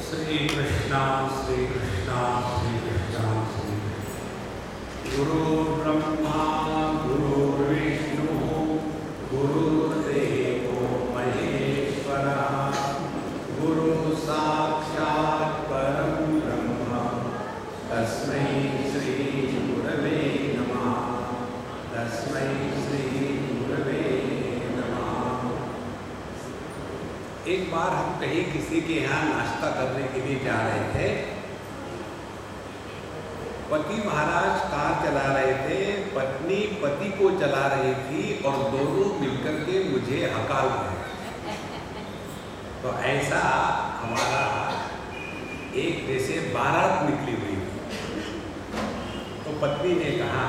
श्री कृष्णा श्री कृष्णा श्री कृष्णा श्री गुरुर्ब्रह्मा गुरुर्विष्णु गुरुर्देवो महेश्वरः गुरु साक्षात् परं ब्रह्म तस्मै श्री गुरवे नमः तस्मै श्री गुरवे नमः। एक बार हम कहीं किसी के यहाँ नाश्ता करने के लिए जा रहे थे। पति महाराज कार चला रहे थे, पत्नी पति को चला रही थी और दोनों मिलकर के मुझे हकाल रहे। तो ऐसा हमारा एक जैसे बारात निकली हुई थी। तो पत्नी ने कहा,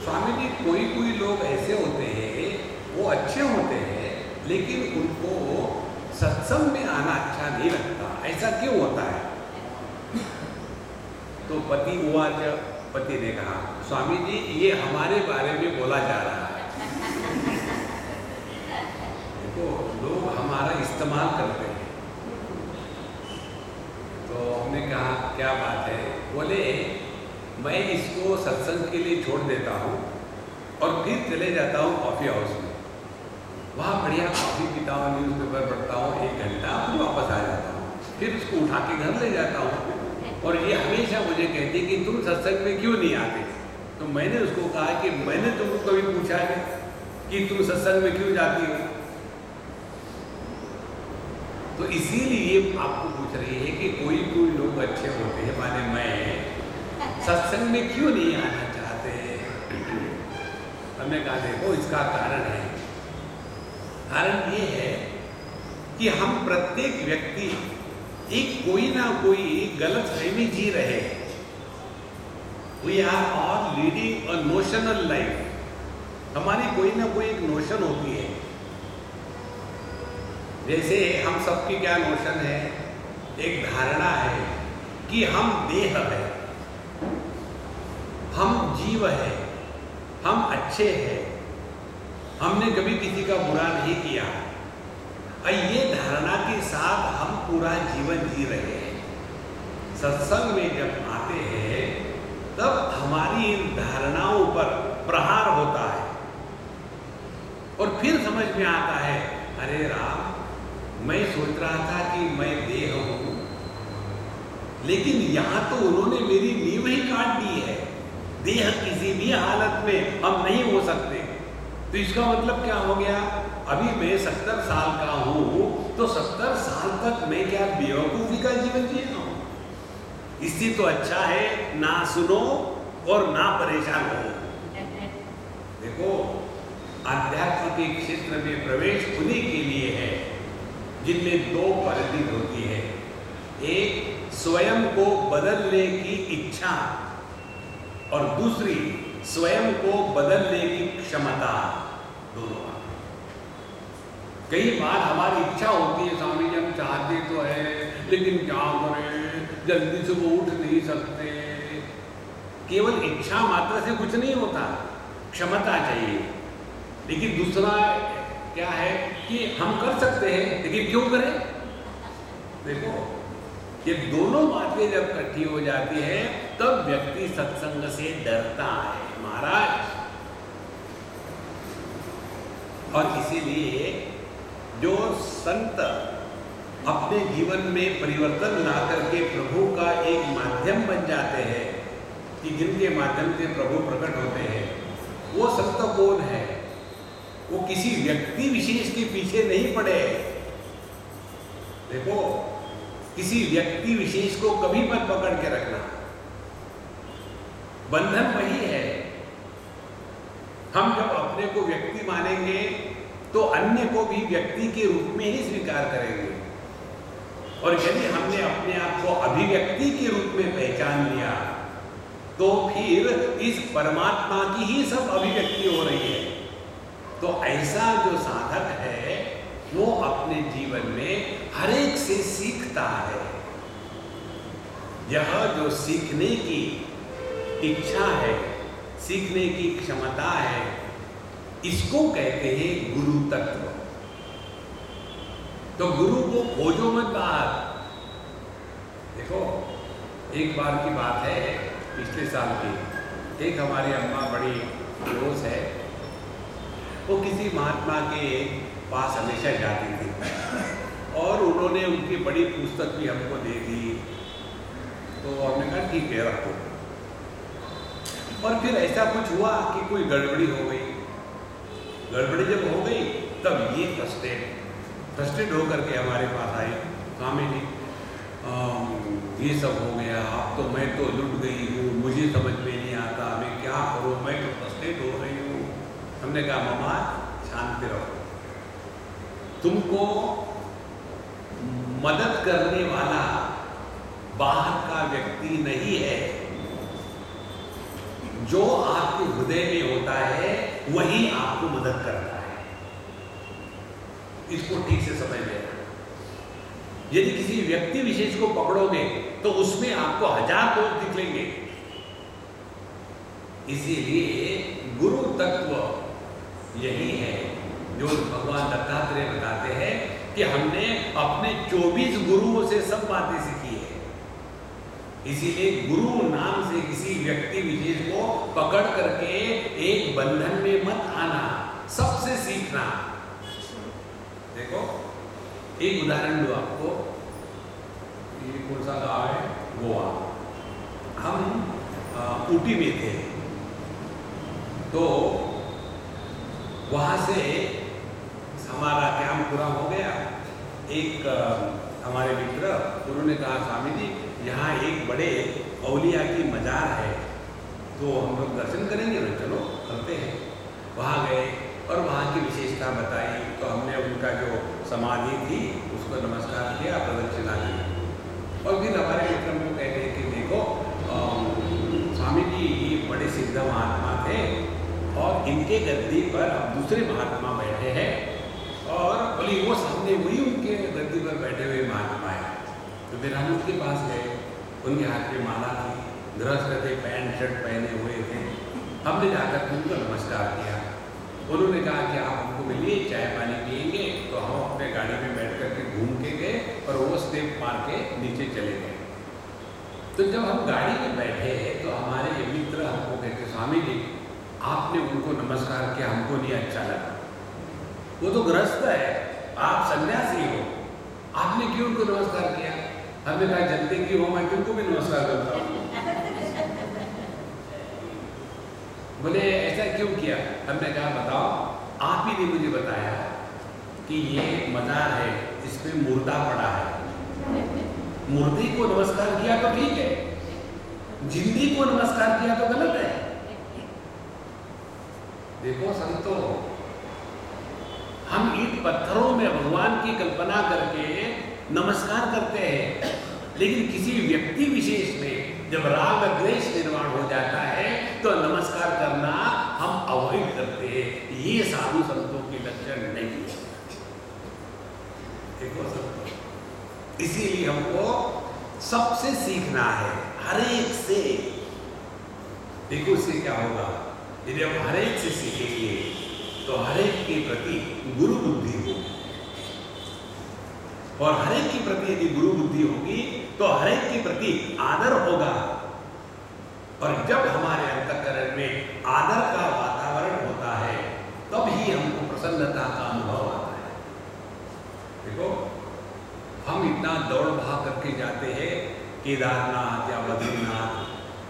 स्वामी जी कोई कोई लोग ऐसे होते हैं, वो अच्छे होते हैं लेकिन उनको सत्संग में आना अच्छा नहीं लगता, ऐसा क्यों होता है? तो पति ने कहा, स्वामी जी ये हमारे बारे में बोला जा रहा है। देखो लोग हमारा इस्तेमाल करते हैं। तो हमने कहा क्या बात है? बोले मैं इसको सत्संग के लिए छोड़ देता हूँ और फिर चले जाता हूँ कॉफी हाउस में, वहाँ बढ़िया कॉफी पीता हूँ, न्यूज़पेपर पढ़ता हूँ 1 घंटा, फिर वापस आ जाता हूँ, फिर उसको उठा के घर ले जाता हूँ। और ये हमेशा मुझे कहती है कि तुम सत्संग में क्यों नहीं आते? तो मैंने उसको कहा कि मैंने तुमको कभी पूछा है कि तुम सत्संग में क्यों जाती हो? तो इसीलिए आपको पूछ रही है कि कोई कोई लोग अच्छे होते हैं, माने मैं सत्संग में क्यों नहीं आना चाहते? हमने कहा देखो इसका कारण है। कारण ये है कि हम प्रत्येक व्यक्ति एक कोई ना कोई गलत फहमी जी रहे। We are all leading a notional life. हमारी कोई ना कोई एक नोशन होती है। जैसे हम सबकी क्या नोशन है? एक धारणा है कि हम देह है, हम जीव है, हम अच्छे हैं, हमने कभी किसी का बुरा नहीं किया। ये धारणा के साथ हम पूरा जीवन जी रहे हैं। सत्संग में जब आते हैं तब हमारी इन धारणाओं पर प्रहार होता है और फिर समझ में आता है, अरे राम मैं सोच रहा था कि मैं देह हूं, लेकिन यहां तो उन्होंने मेरी नींव ही काट दी है। देह किसी भी हालत में हम नहीं हो सकते। तो इसका मतलब क्या हो गया? अभी मैं 70 साल का हूं तो 70 साल तक मैं क्या बेवकूफी का जीवन जी रहा हूं? इससे तो अच्छा है ना सुनो और ना परेशान हो। देखो आध्यात्म के क्षेत्र में प्रवेश उन्हीं के लिए है जिनमें 2 परिधि होती है। एक स्वयं को बदलने की इच्छा और दूसरी स्वयं को बदलने की क्षमता। दोनों कई बार हमारी इच्छा होती है, स्वामी जी हम चाहते तो है लेकिन क्या करें, जल्दी से वो उठ नहीं सकते। केवल इच्छा मात्र से कुछ नहीं होता, क्षमता चाहिए। लेकिन दूसरा क्या है कि हम कर सकते हैं लेकिन क्यों करें? देखो ये दोनों बातें जब इकट्ठी हो जाती है तब व्यक्ति सत्संग से डरता है महाराज। और इसीलिए जो संत अपने जीवन में परिवर्तन ला करके प्रभु का एक माध्यम बन जाते हैं कि जिनके माध्यम से प्रभु प्रकट होते हैं, वो संत कौन है? वो किसी व्यक्ति विशेष के पीछे नहीं पड़े। देखो किसी व्यक्ति विशेष को कभी मत पकड़ के रखना, बंधन वही है। हम जब अपने को व्यक्ति मानेंगे तो अन्य को भी व्यक्ति के रूप में ही स्वीकार करेंगे। और यदि हमने अपने आप को अभिव्यक्ति के रूप में पहचान लिया तो फिर इस परमात्मा की ही सब अभिव्यक्ति हो रही है। तो ऐसा जो साधक है वो अपने जीवन में हर एक से सीखता है। यह जो सीखने की इच्छा है, सीखने की क्षमता है, इसको कहते हैं गुरु तत्व। तो गुरु को खोजो मत बाहर, एक बार की बात है, पिछले साल की। एक हमारी अम्मा बड़ी क्लोज है, वो किसी महात्मा के पास हमेशा जाती थी और उन्होंने उनकी बड़ी पुस्तक भी हमको दे दी। तो हमने कहा ठीक है रखो। और फिर ऐसा कुछ हुआ कि कोई गड़बड़ी हो गई। गड़बड़ी जब हो गई तब ये फ्रस्ट्रेट होकर के हमारे पास आए, स्वामी जी ये सब हो गया, अब तो मैं तो लुट गई हूँ, मुझे समझ में नहीं आता, मैं क्या करूँ, मैं तो फ्रस्ट्रेट हो रही हूँ। हमने कहा मम्मा शांति रहो, तुमको मदद करने वाला बाहर का व्यक्ति नहीं है, जो आपके हृदय में होता है वही आपको मदद करता है। इसको ठीक से समझ लेना। यदि किसी व्यक्ति विशेष को पकड़ोगे तो उसमें आपको 1000 दोष दिखेंगे। इसीलिए गुरु तत्व यही है जो भगवान दत्तात्रेय बताते हैं कि हमने अपने 24 गुरुओं से सब बातें सीखी है। इसीलिए गुरु नाम से किसी व्यक्ति विशेष को पकड़ करके एक बंधन में मत आना, सबसे सीखना। देखो एक उदाहरण दो आपको, ये कौन सा गाँव है, गोवा। हम ऊटी में थे, तो वहाँ से हमारा कैंप पूरा हो गया। एक हमारे मित्र उन्होंने कहा स्वामी जी यहाँ एक बड़े औलिया की मजार है, तो हम लोग दर्शन करेंगे ना, चलो करते हैं। वहाँ गए और वहाँ की विशेषता बताई, तो हमने उनका जो समाधि थी उसको नमस्कार किया, प्रदक्षिणा की। और फिर हमारे मित्र को कहते हैं कि देखो स्वामी जी ये बड़े सिद्ध महात्मा थे और इनके गद्दी पर अब दूसरे महात्मा बैठे हैं, और बोली वो सामने वही उनके गद्दी पर बैठे हुए महात्मा है। तो फिर हम उसके पास गए, उनके हाथ में माला थी, गृहस्थ थे, पैंट शर्ट पहने हुए थे। हमने जाकर उनको नमस्कार किया। उन्होंने कहा कि आप हमको मिलिए, चाय पानी पिएंगे। तो हम अपने गाड़ी में बैठ करके घूम के गए और वो स्टेप मार के नीचे चले गए। तो जब हम गाड़ी में बैठे तो हमारे ये मित्र हमको कहते स्वामी जी आपने उनको नमस्कार किया, हमको नहीं अच्छा लगा। वो तो गृहस्थ है, आप सन्यासी हो, आपने क्यों उनको नमस्कार किया? हमने कहा जनते की हो, मैं तुमको भी नमस्कार करता हूँ। बोले ऐसा क्यों किया? हमने कहा बताओ, आप ही ने मुझे बताया कि ये मजार है, इसमें मुर्दा पड़ा है। मुर्दे को नमस्कार किया तो ठीक है, जिंदी को नमस्कार किया तो गलत है। देखो संतो, हम ईंट पत्थरों में भगवान की कल्पना करके नमस्कार करते हैं, लेकिन किसी व्यक्ति विशेष में जब राग द्वेष निर्माण हो जाता है तो नमस्कार करना हम अवॉइड करते हैं। ये साधु संतों के लक्षण नहीं है। देखो संतों, इसीलिए हमको सबसे सीखना है, हर एक से। देखो इससे क्या होगा, यदि हम हर एक से सीखेंगे तो हर एक के प्रति गुरु बुद्धि होगी, और हर एक के प्रति यदि गुरु बुद्धि होगी तो हर एक के प्रति आदर होगा। और जब हमारे अंतःकरण में आदर का वातावरण होता है तब ही हमको प्रसन्नता का अनुभव आता है। देखो हम इतना दौड़ भाग करके जाते हैं केदारनाथ या बद्रीनाथ,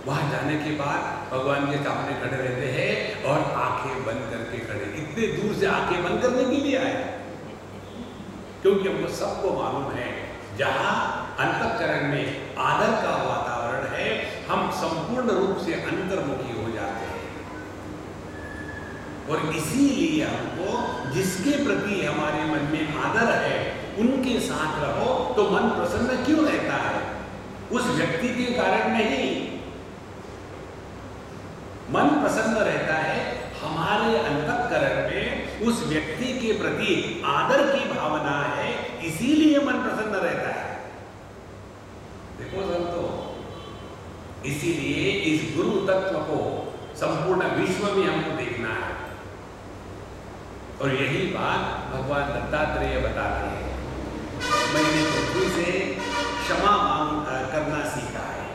वहां जाने के बाद भगवान के सामने खड़े रहते हैं और आंखें बंद करके खड़े, इतने दूर से आंखें बंद करने के लिए आए, क्योंकि हमको सबको मालूम है जहां अंतःकरण में आदर का वातावरण है हम संपूर्ण रूप से अंतर्मुखी हो जाते हैं। और इसीलिए हमको जिसके प्रति हमारे मन में आदर है उनके साथ रहो तो मन प्रसन्न क्यों रहता है? उस व्यक्ति के कारण नहीं, मन प्रसन्न रहता है हमारे अंतःकरण में उस व्यक्ति के प्रति आदर की भावना है, इसीलिए मन प्रसन्न रहता है। देखो संतो, इसीलिए इस गुरु तत्व को संपूर्ण विश्व में हमको देखना है। और यही बात भगवान दत्तात्रेय बताते हैं। मैंने पृथ्वी से क्षमा मांग करना सीखा है,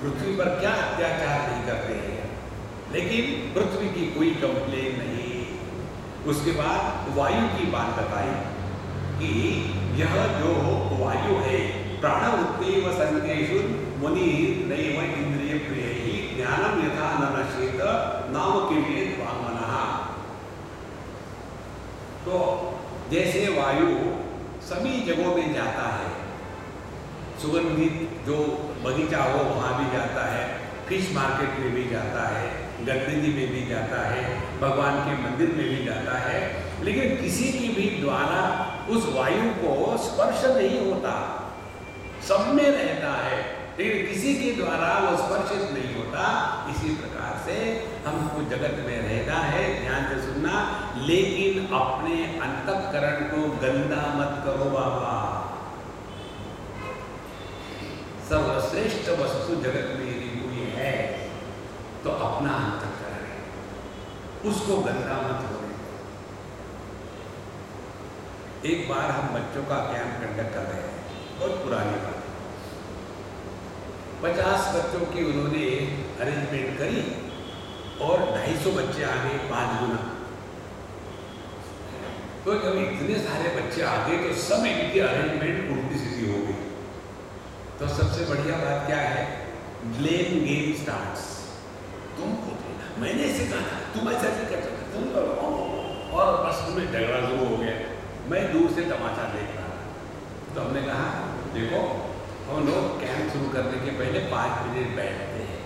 पृथ्वी पर क्या अत्याचार नहीं करते हैं, लेकिन पृथ्वी की कोई कंप्लेन नहीं। उसके बाद वायु की बात बताई कि यह जो वायु है, प्राणवृत्तेव संकेषु मुनि नैव इंद्रिय प्रिय ही ज्ञानम यथा न नश्येत नाम किमेत वामनः। तो जैसे वायु सभी जगहों में जाता है, सुगंधित जो बगीचा हो वहाँ भी जाता है, फिश मार्केट में भी जाता है, गंदगी में भी जाता है, भगवान के मंदिर में भी जाता है, लेकिन किसी की भी द्वारा उस वायु को स्पर्श नहीं होता, सब में रहता है, लेकिन किसी के द्वारा वो स्पर्शित नहीं होता। इसी प्रकार से हमको जगत में रहना है, ध्यान से सुनना, लेकिन अपने अंतःकरण को गंदा मत करो बाबा। सर्वश्रेष्ठ वस्तु जगत में यदि कोई है तो अपना अंतःकरण है, उसको गंदा मत होने दो। एक बार हम बच्चों का कैंप कंडक्ट कर रहे हैं, बहुत पुरानी बात, 50 बच्चों की उन्होंने अरेंजमेंट करी और 250 बच्चे आ गए, 5 गुना। तो जब इतने सारे बच्चे आ गए तो सब इनकी अरेंजमेंट उल्टी सीधी हो गई। तो सबसे बढ़िया बात क्या है, ब्लेम गेम स्टार्ट्स। तुम पूछो, मैंने इसे कहा तुम ऐसा नहीं कर सकते, तुम करो, और बस तुम्हें झगड़ा शुरू हो गया। मैं दूर से तमाशा देख रहा था। तो हमने कहा देखो, हम लोग कैंप शुरू करने के पहले 5 मिनट बैठते हैं,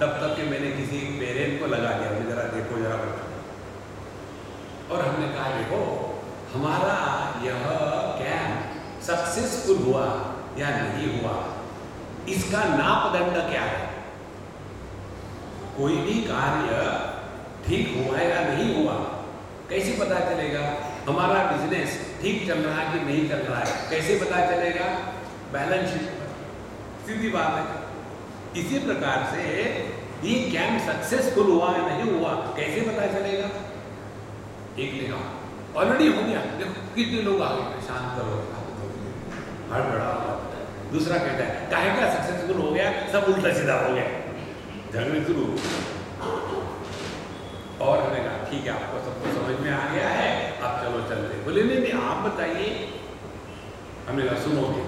तब तक कि मैंने किसी पेरेंट को लगा दिया, जरा देखो जरा बच्चों। और हमने कहा देखो, हमारा यह कैंप सक्सेसफुल हुआ या नहीं हुआ, इसका मापदंड क्या है? कोई भी कार्य ठीक हुआ या नहीं हुआ कैसे पता चलेगा? हमारा बिजनेस ठीक चल रहा है कि नहीं चल रहा है कैसे पता चलेगा? बैलेंस शीट पर, सीधी बात है। इसी प्रकार से ये कैंप सक्सेसफुल हुआ या नहीं हुआ कैसे पता चलेगा? एक ने कहा ऑलरेडी हो गया, देखो कितने लोग आ गए, शांत करो, हड़बड़ा। दूसरा कहता है काहे का सक्सेसफुल हो गया, सब उल्टा सीधा हो गया, झगड़े शुरू। और हमने कहा ठीक है, आपको सबको समझ में आ गया है, अब चलो चलते। बोले नहीं आप बताइए। हमने कहा सुनोगे,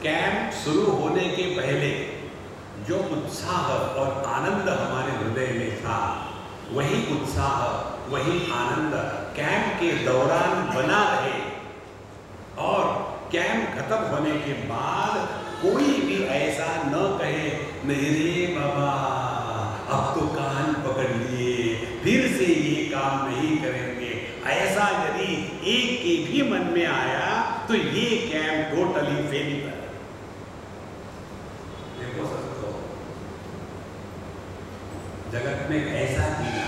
कैंप शुरू होने के पहले जो उत्साह और आनंद हमारे हृदय में था, वही उत्साह वही आनंद कैंप के दौरान बना रहे, और कैंप खत्म होने के बाद कोई भी ऐसा न कहे नहीं रे बाबा अब तो कान पकड़ लिए, फिर से ये काम नहीं करेंगे। ऐसा यदि एक के भी मन में आया तो ये कैंप टोटली फेलियर। देखो सबको जगत में ऐसा जीना,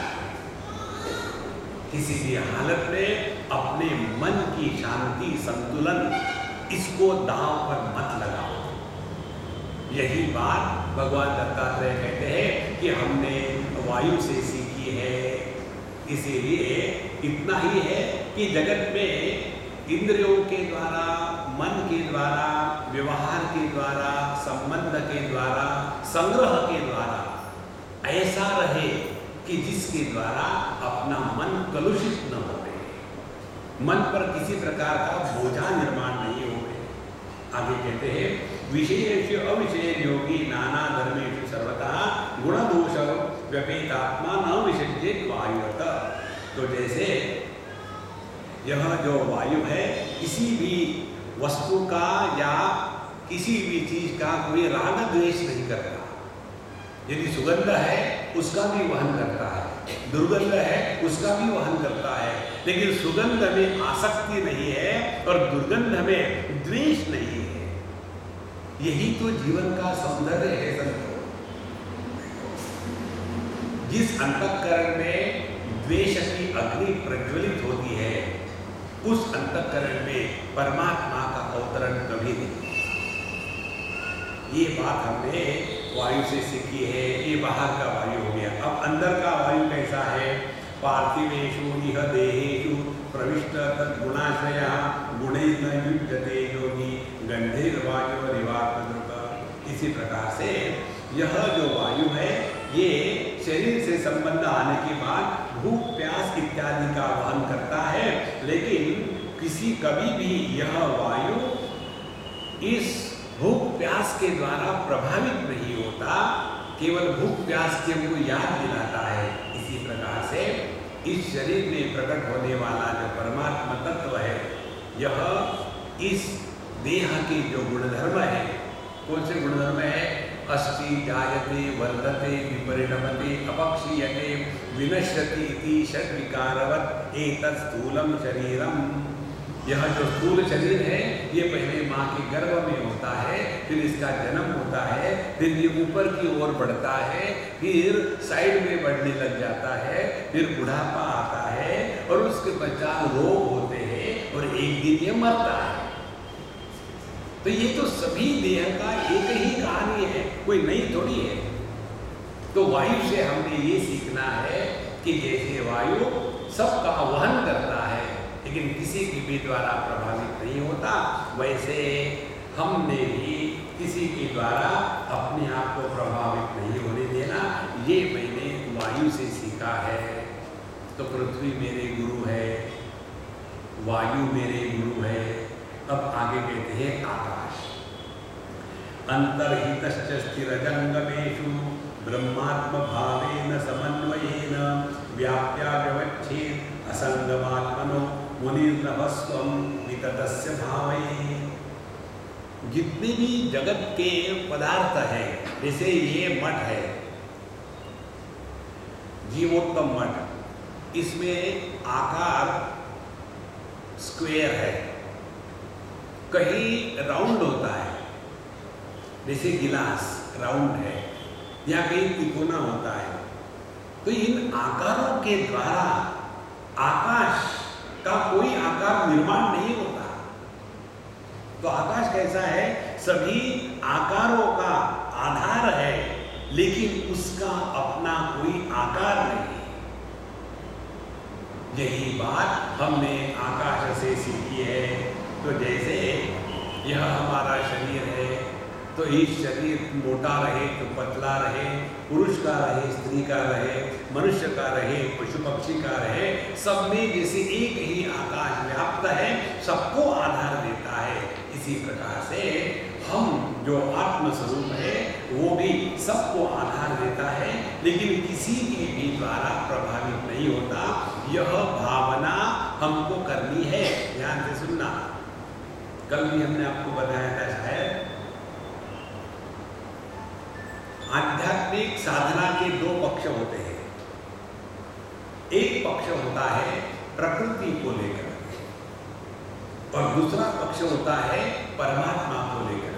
किसी भी हालत में अपने मन की शांति संतुलन इसको दांव पर मत लगाओ। यही बात भगवान दत्तात्रेय कहते हैं कि हमने वायु से सीखी है। इसीलिए इतना ही है कि जगत में इंद्रियों के द्वारा, मन के द्वारा, व्यवहार के द्वारा, संबंध के द्वारा, संग्रह के द्वारा ऐसा रहे कि जिसके द्वारा अपना मन कलुषित न हो, मन पर किसी प्रकार का बोझा निर्माण नहीं हो। आगे कहते हैं विशेष अविशेष योगी नाना धर्मेषु सर्वथा गुण दोष व्यपेतात्मा न विशेषित वायुवत। तो जैसे यह जो वायु है, किसी भी वस्तु का या किसी भी चीज का कोई राग द्वेष नहीं करता। यदि सुगंध है उसका भी वहन करता है, दुर्गंध है उसका भी वहन करता है, लेकिन सुगंध में आसक्ति नहीं है और दुर्गंध में द्वेष नहीं है। यही तो जीवन का सौंदर्य है संतो। जिस अंतःकरण में द्वेष की अग्नि प्रज्वलित होती है, उस अंतःकरण में परमात्मा का अवतरण कभी नहीं। ये बात हमने वायु से सीखी है। ये बाहर का वायु हो गया। अब अंदर का वायु कैसा है? पार्थिवेषु इह देहेषु प्रविष्ट तद्गुणाश्रयः गुणैः न युज्यते योगी गंधैर्वायुरिवात्मद्रुक। इसी प्रकार से यह जो वायु है ये शरीर से संबंध आने के बाद भूख प्यास इत्यादि का वहन करता है, लेकिन कभी भी यह वायु इस भूख प्यास के द्वारा प्रभावित नहीं होता, केवल भूख प्यास के हमको याद दिलाता है। इसी प्रकार से इस शरीर में प्रकट होने वाला जो परमात्मा तत्व है, यह इस देह के जो गुणधर्म है, कौन से गुणधर्म है? अस्ति जायते वर्धते विपरिणमते अपक्षीयते विनश्यति इति षड्विकारवत् एतत् स्थूलम शरीरम। यह जो स्थूल शरीर है ये पहले माँ के गर्भ में होता है, फिर इसका जन्म होता है, फिर ये ऊपर की ओर बढ़ता है, फिर साइड में बढ़ने लग जाता है, फिर बुढ़ापा आता है और उसके पश्चात रोग होते हैं और एक दिन ये मरता है। तो ये तो सभी देह का एक ही कहानी है, कोई नई थोड़ी है। तो वायु से हमने ये सीखना है कि जैसे वायु सबका वहन करता है लेकिन किसी की भी द्वारा प्रभावित नहीं होता, वैसे हमने भी किसी के द्वारा अपने आप को प्रभावित नहीं होने देना। ये मैंने वायु से सीखा है। तो पृथ्वी मेरे गुरु है, वायु मेरे गुरु है। अब आगे कहते हैं आकाश। अंतर्हितश्च स्थिरजंगमेषु ब्रह्मात्म भावेन समन्वयेन व्याप्या व्यवच्छेद असंगमात्मनो मुनिर्नभस्वं विततस्य भावये। जितने भी जगत के पदार्थ है, जैसे ये मठ है, जीवोत्तम मठ, इसमें आकार स्क्वायर है, कहीं राउंड होता है, जैसे गिलास राउंड है, या कहीं तिकोना होता है। तो इन आकारों के द्वारा आकाश का कोई आकार निर्माण नहीं होता। तो आकाश कैसा है? सभी आकारों का आधार है, लेकिन उसका अपना कोई आकार नहीं। यही बात हमने आकाश से सीखी है। तो जैसे यह हमारा शरीर है, तो ये शरीर मोटा रहे तो पतला रहे, पुरुष का रहे, स्त्री का रहे, मनुष्य का रहे, पशु पक्षी का रहे, सब में जैसे एक ही आकाश व्याप्त है, सबको आधार देता है। इसी प्रकार से हम जो आत्म स्वरूप है वो भी सबको आधार देता है, लेकिन किसी के भी द्वारा प्रभावित नहीं होता। यह भावना हमको करनी है। ध्यान से सुनना। कल भी हमने आपको बताया था शायद, आध्यात्मिक साधना के दो पक्ष होते हैं। एक पक्ष होता है प्रकृति को लेकर और दूसरा पक्ष होता है परमात्मा को लेकर।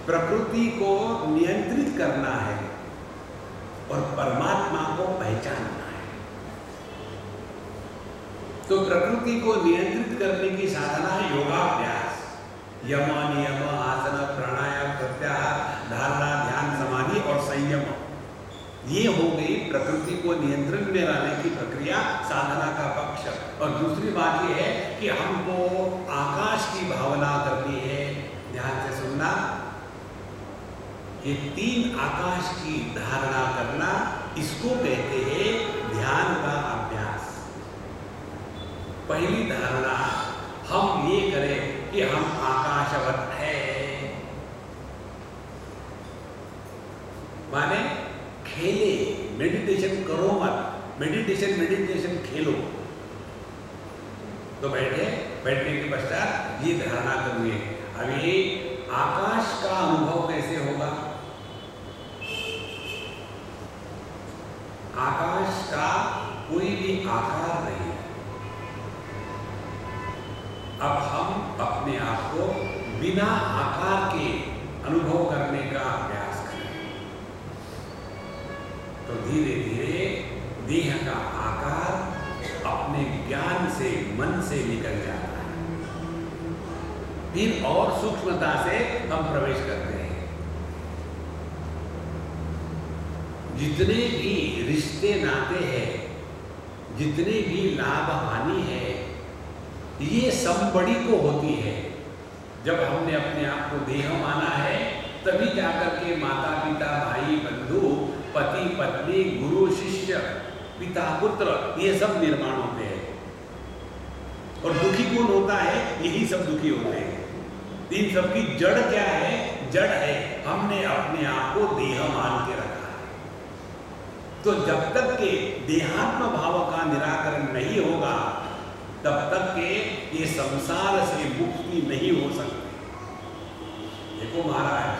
प्रकृति को नियंत्रित करना है और परमात्मा को पहचानना है। तो प्रकृति को नियंत्रित करने की साधना है योगाभ्यास, यम नियम आसन प्राणायाम प्रत्याहार धारणा ध्यान समाधि और संयम। ये हो गई प्रकृति को नियंत्रण में लाने की प्रक्रिया, साधना का पक्ष। और दूसरी बात यह है कि हमको आकाश की भावना करनी है। ध्यान से सुनना। ये तीन आकाश की धारणा करना, इसको कहते हैं ध्यान का अभ्यास। पहली धारणा हम ये करें कि हम आकाशवत है, माने खेले, मेडिटेशन करो मत, मेडिटेशन खेलो। तो बैठने के पश्चात ये धारणा करिए। अभी आकाश का अनुभव कैसे होगा? आकाश का कोई भी आकार नहीं है। अब हम अपने आप को बिना आकार के अनुभव करने का अभ्यास करें। तो धीरे धीरे देह का आकार अपने ज्ञान से, मन से निकल जाता है। फिर और सूक्ष्मता से हम प्रवेश करते हैं। जितने भी रिश्ते नाते हैं, जितने भी लाभ हानि है, ये सब बड़ी को होती है। जब हमने अपने आप को देह माना है तभी जाकर के माता पिता भाई बंधु पति पत्नी गुरु शिष्य पिता पुत्र ये सब निर्माण होते हैं। और दुखी कौन होता है? यही सब दुखी होते हैं। इन सब की जड़ क्या है? जड़ है हमने अपने आप को देह मान के रखा है। तो जब तक के देहात्म भाव का निराकरण नहीं होगा तब तक के ये संसार से मुक्ति नहीं हो सकती। देखो महाराज,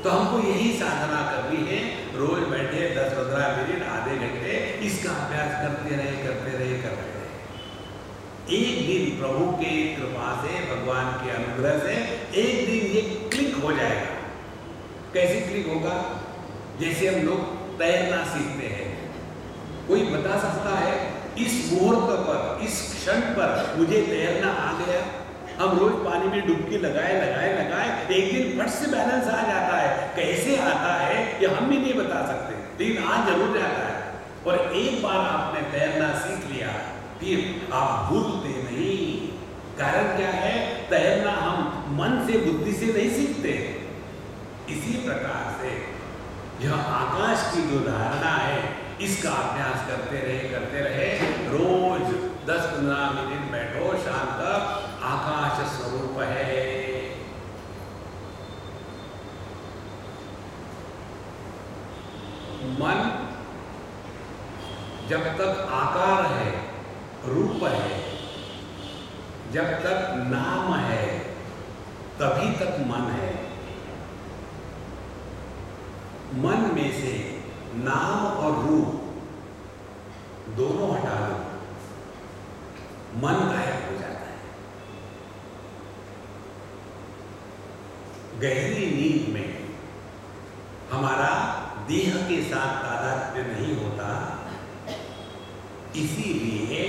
तो हमको यही साधना करनी है, रोज बैठे 10-15 मिनट आधे घंटे इसका अभ्यास करते रहे। एक दिन प्रभु के कृपा से, भगवान के अनुग्रह से एक दिन ये क्लिक हो जाएगा। कैसे क्लिक होगा? जैसे हम लोग तैरना सीखते हैं, कोई बता सकता है इस मुहूर्त पर, इस क्षण पर मुझे तैरना आ गया? हम रोज पानी में डुबकी लगाए एक दिन फट से बैलेंस आ जाता है। कैसे आता है ये हम भी नहीं बता सकते, लेकिन आज जरूर जाता है। और एक बार आपने तैरना सीख लिया फिर आप भूलते नहीं। कारण क्या है? तैरना हम मन से बुद्धि से नहीं सीखते। इसी प्रकार से यह आकाश की जो धारणा है इसका अभ्यास करते रहे। रोज 10-15 मिनट बैठो, शाम तक आकाश स्वरूप है। मन जब तक आकार है, रूप है, जब तक नाम है तभी तक मन है। मन में से नाम और रूप दोनों हटा दो, मन गायब हो जाता है। गहरी नींद में हमारा देह के साथ तादात्म्य नहीं होता, इसीलिए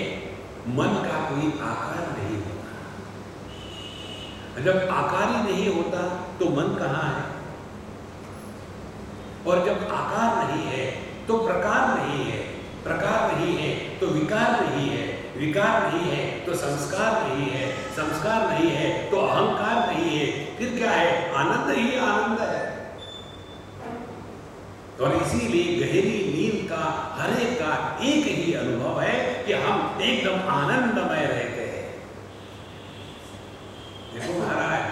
मन का कोई आकार नहीं होता। जब आकार ही नहीं होता तो मन कहाँ है? और जब आकार नहीं है तो प्रकार नहीं है, प्रकार नहीं है तो विकार नहीं है, विकार नहीं है तो संस्कार नहीं है, संस्कार नहीं है तो अहंकार नहीं है। फिर क्या है? आनंद ही आनंद है। और इसीलिए गहरी नींद का हर एक का एक ही अनुभव है कि हम एकदम आनंदमय रहते हैं। देखो महाराज,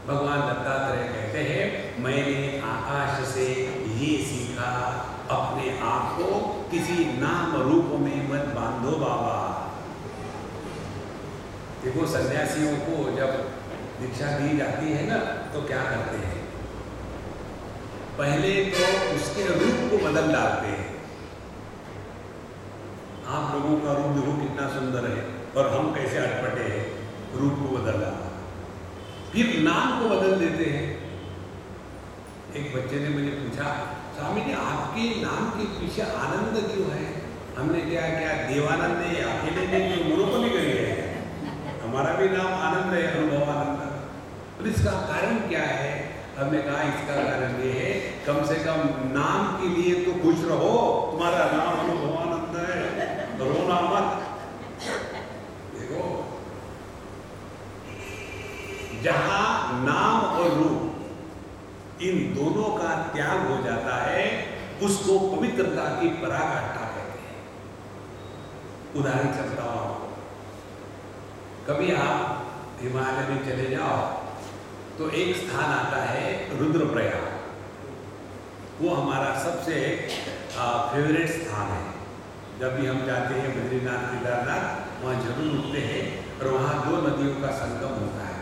भगवान दत्तात्रेय कहते हैं मैंने आकाश से ये सीखा, अपने आप को किसी नाम रूप में मत बांधो बाबा। देखो सन्यासियों को जब दीक्षा दी जाती है ना तो क्या करते हैं? पहले तो उसके रूप को बदल डालते हैं। आप लोगों का रूप देखो कितना सुंदर है और हम कैसे अटपटे हैं, रूप को बदल डाला। फिर नाम को बदल देते हैं। एक बच्चे ने मुझे पूछा, स्वामी जी आपके नाम के पीछे आनंद क्यों है? हमने क्या देवानंद है, अकेले ने मोनोपोली करी है? हमारा भी नाम आनंद है, अनुभवानंद। तो इसका कारण क्या है? हमने कहा इसका कारण ये है, कम से कम नाम के लिए तो खुश रहो, तुम्हारा नाम अनुभवानंद है, रोना मत। देखो जहां नाम और रूप इन दोनों का त्याग हो जाता है उसको पवित्रता की पराकाष्ठा कहते हैं। उदाहरण करता हूं आपको, कभी आप हिमालय में चले जाओ तो एक स्थान आता है रुद्रप्रयाग। वो हमारा सबसे फेवरेट स्थान है। जब भी हम जाते हैं बद्रीनाथ केदारनाथ, वहाँ जरूर रुकते हैं और वहाँ 2 नदियों का संगम होता है।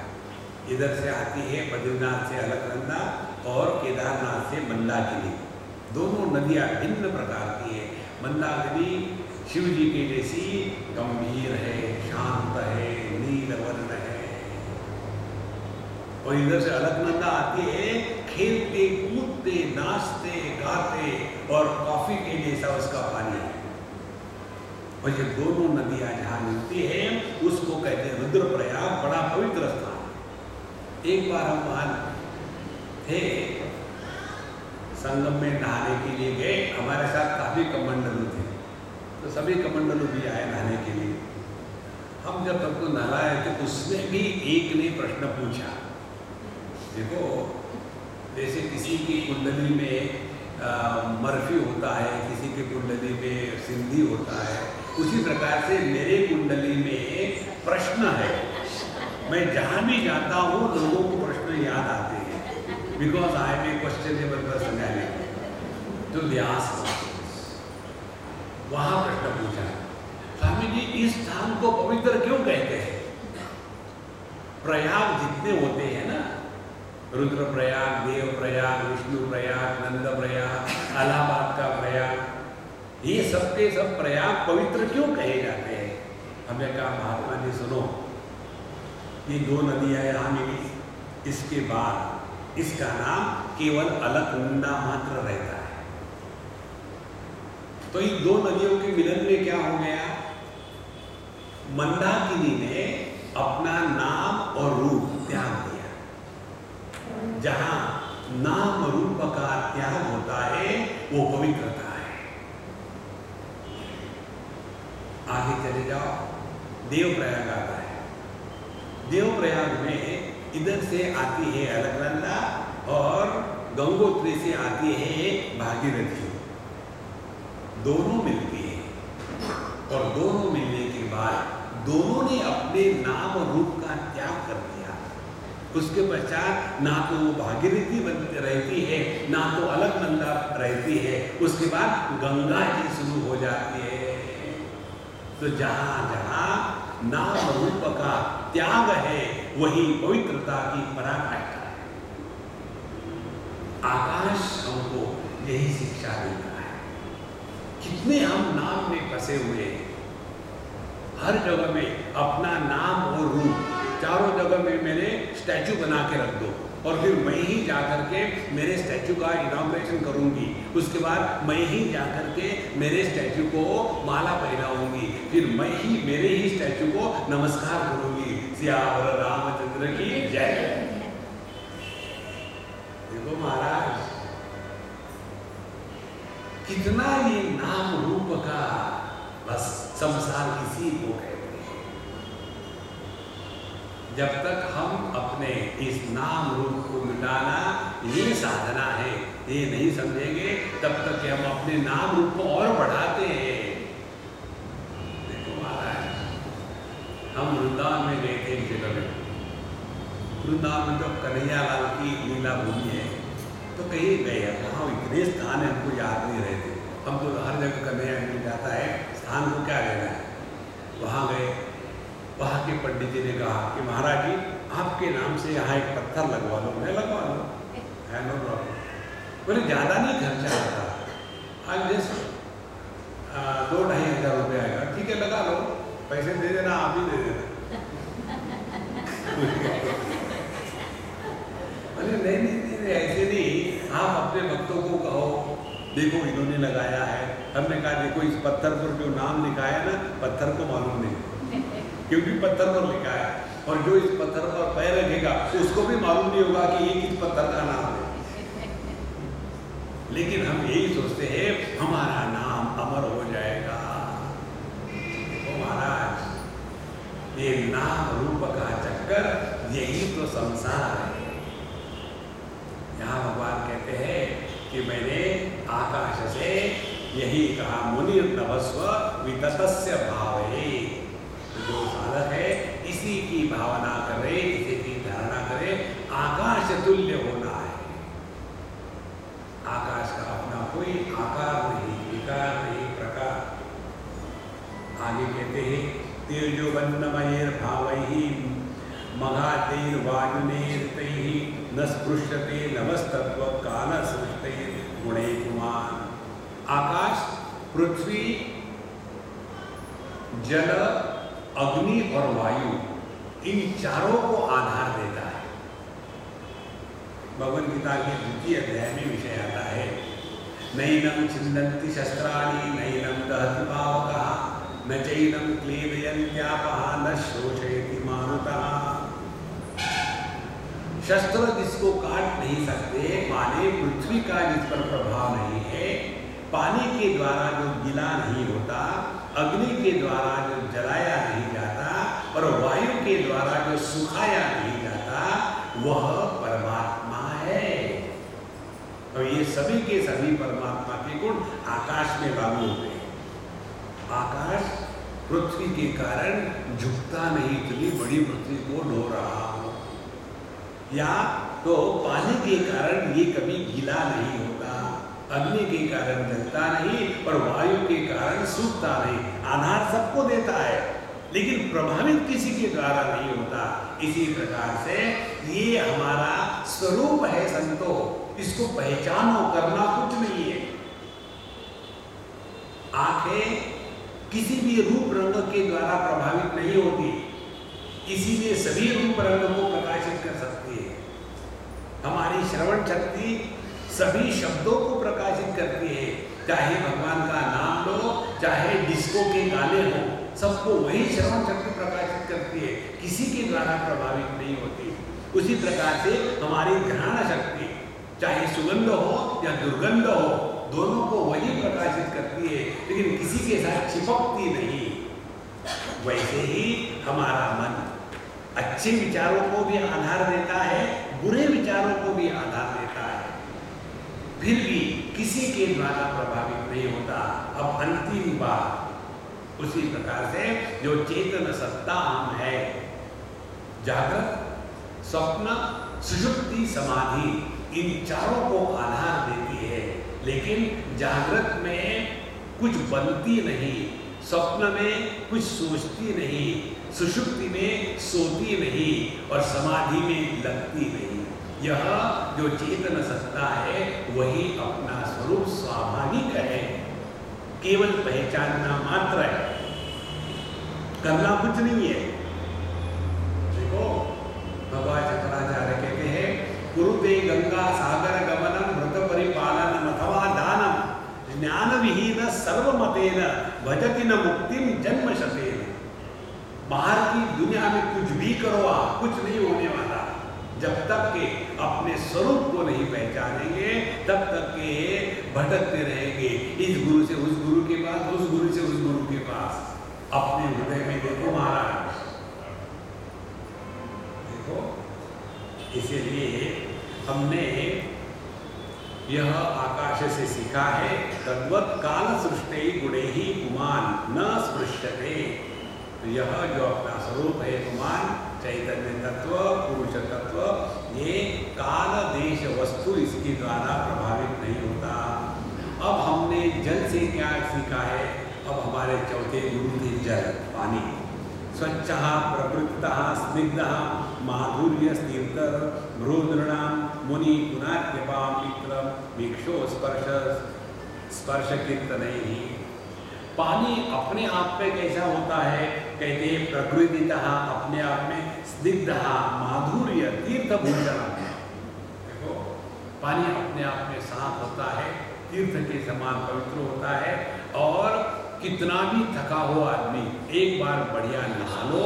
इधर से आती है बद्रीनाथ से अलकनंदा और केदारनाथ से मंदाकिनी। दोनों नदियाँ भिन्न प्रकार की है। मंदाकिनी शिव जी के जैसी गंभीर है, शांत है, नीलवर्ण है, और इधर से अलकनंदा आती है, खेलते कूदते नाचते गाते और कॉफी के जैसा उसका पानी है। और ये दोनों नदियां जहां मिलती है उसको कहते हैं रुद्रप्रयाग, बड़ा पवित्र स्थान। एक बार हम वहां थे, संगम में नहाने के लिए गए। हमारे साथ काफी कमंडलू थे, तो सभी कमंडलू भी आए नहाने के लिए। हम जब सबको नहलाए थे, उसमें भी एक ने प्रश्न पूछा, देखो, जैसे किसी की कुंडली में मर्फी होता है, किसी की कुंडली में सिंधी होता है, उसी प्रकार से मेरे कुंडली में प्रश्न है। मैं जहाँ भी जाता हूँ लोगों को प्रश्न याद आते हैं, because I am a questionable personality. तो व्यास वहाँ प्रश्न पूछा, स्वामी जी इस स्थान को पवित्र क्यों कहते हैं? प्रयाग जितने होते हैं ना, रुद्र प्रयाग, देव प्रयाग, विष्णु प्रयाग, नंद प्रयाग, इलाहाबाद का प्रयाग, ये सब के सब प्रयाग पवित्र क्यों कहे जाते हैं? हमें कहा महात्मा जी सुनो, ये 2 नदियां यहाँ मिली, इसके बाद इसका नाम केवल अलकनंदा मात्र रहता है। तो इन 2 नदियों के मिलन में क्या हो गया? मंदाकिनी ने अपना नाम और रूप त्याग दिया। जहां नाम रूप का त्याग होता है वो पवित्रता है। आगे चले जाओ, देव प्रयाग आता है। देव प्रयाग में इधर से आती है अलकनंदा और गंगोत्री से आती है भागीरथी। दोनों मिलती है और दोनों मिलने के बाद दोनों ने अपने नाम और रूप का त्याग कर दिया। उसके पश्चात ना तो वो भागीरथी रहती है, ना तो अलकनंदा रहती है, उसके बाद गंगा जी शुरू हो जाती है। तो जहां जहां नाम रूप का त्याग है वही पवित्रता की पराकाष्ठा है। आकाश हमको यही शिक्षा देता है। कितने हम नाम में फंसे हुए हैं, हर जगह में अपना नाम और रूप, चारों जगह में मेरे स्टैचू बना के रख दो और फिर मैं ही जाकर के मेरे स्टैचू का इनॉग्रेशन करूंगी, उसके बाद मैं ही जाकर के मेरे स्टैचू को माला पहनाऊंगी, फिर मैं ही मेरे ही स्टैचू को नमस्कार करूंगी। सियावर रामचंद्र की जय। देखो महाराज, कितना ये नाम रूप का बस संसार किसी को कहते हैं। जब तक हम अपने इस नाम रूप को मिटाना ये साधना है, ये नहीं समझेंगे, तब तक कि हम अपने नाम रूप को और बढ़ाते हैं। देखो महाराज, हम वृंदावन में गए थे एक जगह में। वृंदावन में तो कन्हैया लाल की लीला भूमि है, तो कहीं गए, वहाँ इतने स्थान है हमको याद नहीं रहते। हम तो हर जगह कन्हैया मिल जाता है, स्थान को क्या लेना है। वहाँ गए, वहाँ के पंडित जी ने कहा कि महाराज जी आपके नाम से यहाँ एक पत्थर लगवा लो। मैं लगवा लो, है नो प्रॉब्लम। बोले ज़्यादा नहीं खर्चा आता, आज जस्ट 2-2.5 हज़ार रुपये आएगा। ठीक है लगा लो, पैसे दे देना, आप ही दे देना। अरे नहीं, ऐसे नहीं, आप अपने भक्तों को कहो देखो इन्होंने लगाया है। हमने कहा देखो इस पत्थर पर जो नाम लिखा है ना, पत्थर को मालूम नहीं, क्योंकि पत्थर पर लिखा है, और जो इस पत्थर पर पैर रखेगा उसको भी मालूम नहीं होगा कि ये किस पत्थर का नाम है। लेकिन हम यही सोचते हैं हमारा नाम अमर हो जाएगा। तो महाराज, ये नाम रूप का चक्कर, यही तो संसार है। यहाँ भगवान कहते हैं कि मैंने आकाश से यही कहा, मुनि नभस्व विततस्य भावे। जो साधक है इसी की भावना करे, इसी की धारणा करे। आकाश तुल्य होना है। आकाश का अपना कोई आकार नहीं, विकार नहीं, प्रकार। आगे कहते हैं तेजो वन्नमयेर भावैहि मघातेर वायुनेरतैहि न स्पृश्यते नवस्तत्व काल सृष्टैर गुणे कुमार। आकाश, पृथ्वी, जल, अग्नि और वायु, इन चारों को आधार देता है। भगवद गीता के 2 अध्याय में विषय आता है, नैनं छिन्दन्ति शस्त्राणि नैनं दहति पावकः न चैनं क्लेदयन्त्यापः न शोषयति मारुतः। शस्त्र जिसको काट नहीं सकते, माने पृथ्वी का जिस पर प्रभाव नहीं है, पानी के द्वारा जो गिला नहीं होता, अग्नि के द्वारा जो जलाया नहीं जाता और वायु के द्वारा जो सुखाया नहीं जाता, वह परमात्मा और ये सभी के सभी परमात्मा के गुण आकाश में लागू होते हैं। आकाश पृथ्वी के कारण झुकता नहीं, इतनी बड़ी पृथ्वी को ढो रहा हो, या तो पानी के कारण ये कभी गीला नहीं होता, अग्नि के कारण जलता नहीं और वायु के कारण सूखता नहीं। आधार सबको देता है लेकिन प्रभावित किसी के द्वारा नहीं होता। इसी प्रकार से ये हमारा स्वरूप है संतो, इसको पहचानो, करना कुछ नहीं है। आंखें किसी भी रूप रंग के द्वारा प्रभावित नहीं होती, इसीलिए सभी रूप रंग को प्रकाशित कर सकती है। हमारी श्रवण शक्ति सभी शब्दों को प्रकाशित करती है, चाहे भगवान का नाम लो, चाहे डिस्को के गाने हो, सबको वही श्रवण शक्ति प्रकाशित करती है, किसी के द्वारा प्रभावित नहीं होती। उसी प्रकार से हमारी घ्राण शक्ति चाहे सुगंध हो या दुर्गंध हो, दोनों को वही प्रकाशित करती है, लेकिन किसी के साथ चिपकती नहीं। वैसे ही हमारा मन अच्छे विचारों को भी आधार देता है, बुरे विचारों को भी आधार देता है, फिर भी किसी के द्वारा प्रभावित नहीं होता। अब अंतिम बात, उसी प्रकार से जो चेतन सत्ता हम है, जागृत, स्वप्न, सुषुप्ति, समाधि, इन चारों को आधार देती है। लेकिन जागृत में कुछ बनती नहीं, स्वप्न में कुछ सोचती नहीं, सुषुप्ति में सोती नहीं और समाधि में लगती नहीं। यह जो चेतन सत्ता है वही अपना स्वरूप स्वाभाविक है, केवल पहचानना मात्र है, करना कुछ नहीं है। देखो भगवान शंकराचार्य कहते हैं, कुरुते गंगा सागर गमनम व्रत परिपालनम अथवा दानम ज्ञान विहीन सर्वमतेन भजति न मुक्तिम जन्म शतेन। बाहर की दुनिया में कुछ भी करो आप, कुछ नहीं होने वाला। जब तक के अपने स्वरूप को नहीं पहचानेंगे तब तक के भटकते रहेंगे, इस गुरु से उस गुरु के पास, उस गुरु से उस गुरु के पास। अपने हृदय में देखो महाराज, देखो। इसीलिए हमने यह आकाश से सीखा है, तद्वत् काल सृष्टि गुणे ही पुमान न स्पृश्यते। तो यह जो अपना स्वरूप है पुमान, चैतन्य तत्व, पुरुष तत्व, ये काल देश वस्तु इसके द्वारा प्रभावित नहीं होता। अब हमने जल से क्या सीखा है? अब हमारे चौथे गुरु थे जल, पानी। स्वच्छ प्रवृत्त स्निग्ध माधुर्य तीर्थ भ्रूनृणाम मुनि पुनात्यपा मित्र वीक्षो स्पर्श कीर्तन ही। पानी अपने आप में कैसा होता है? कहते हैं प्रकृतितः अपने आप में स्निग्ध माधुर्य तीर्थ भूषण। देखो पानी अपने आप में साफ होता है, तीर्थ के समान पवित्र होता है, और कितना भी थका हो आदमी एक बार बढ़िया नहा लो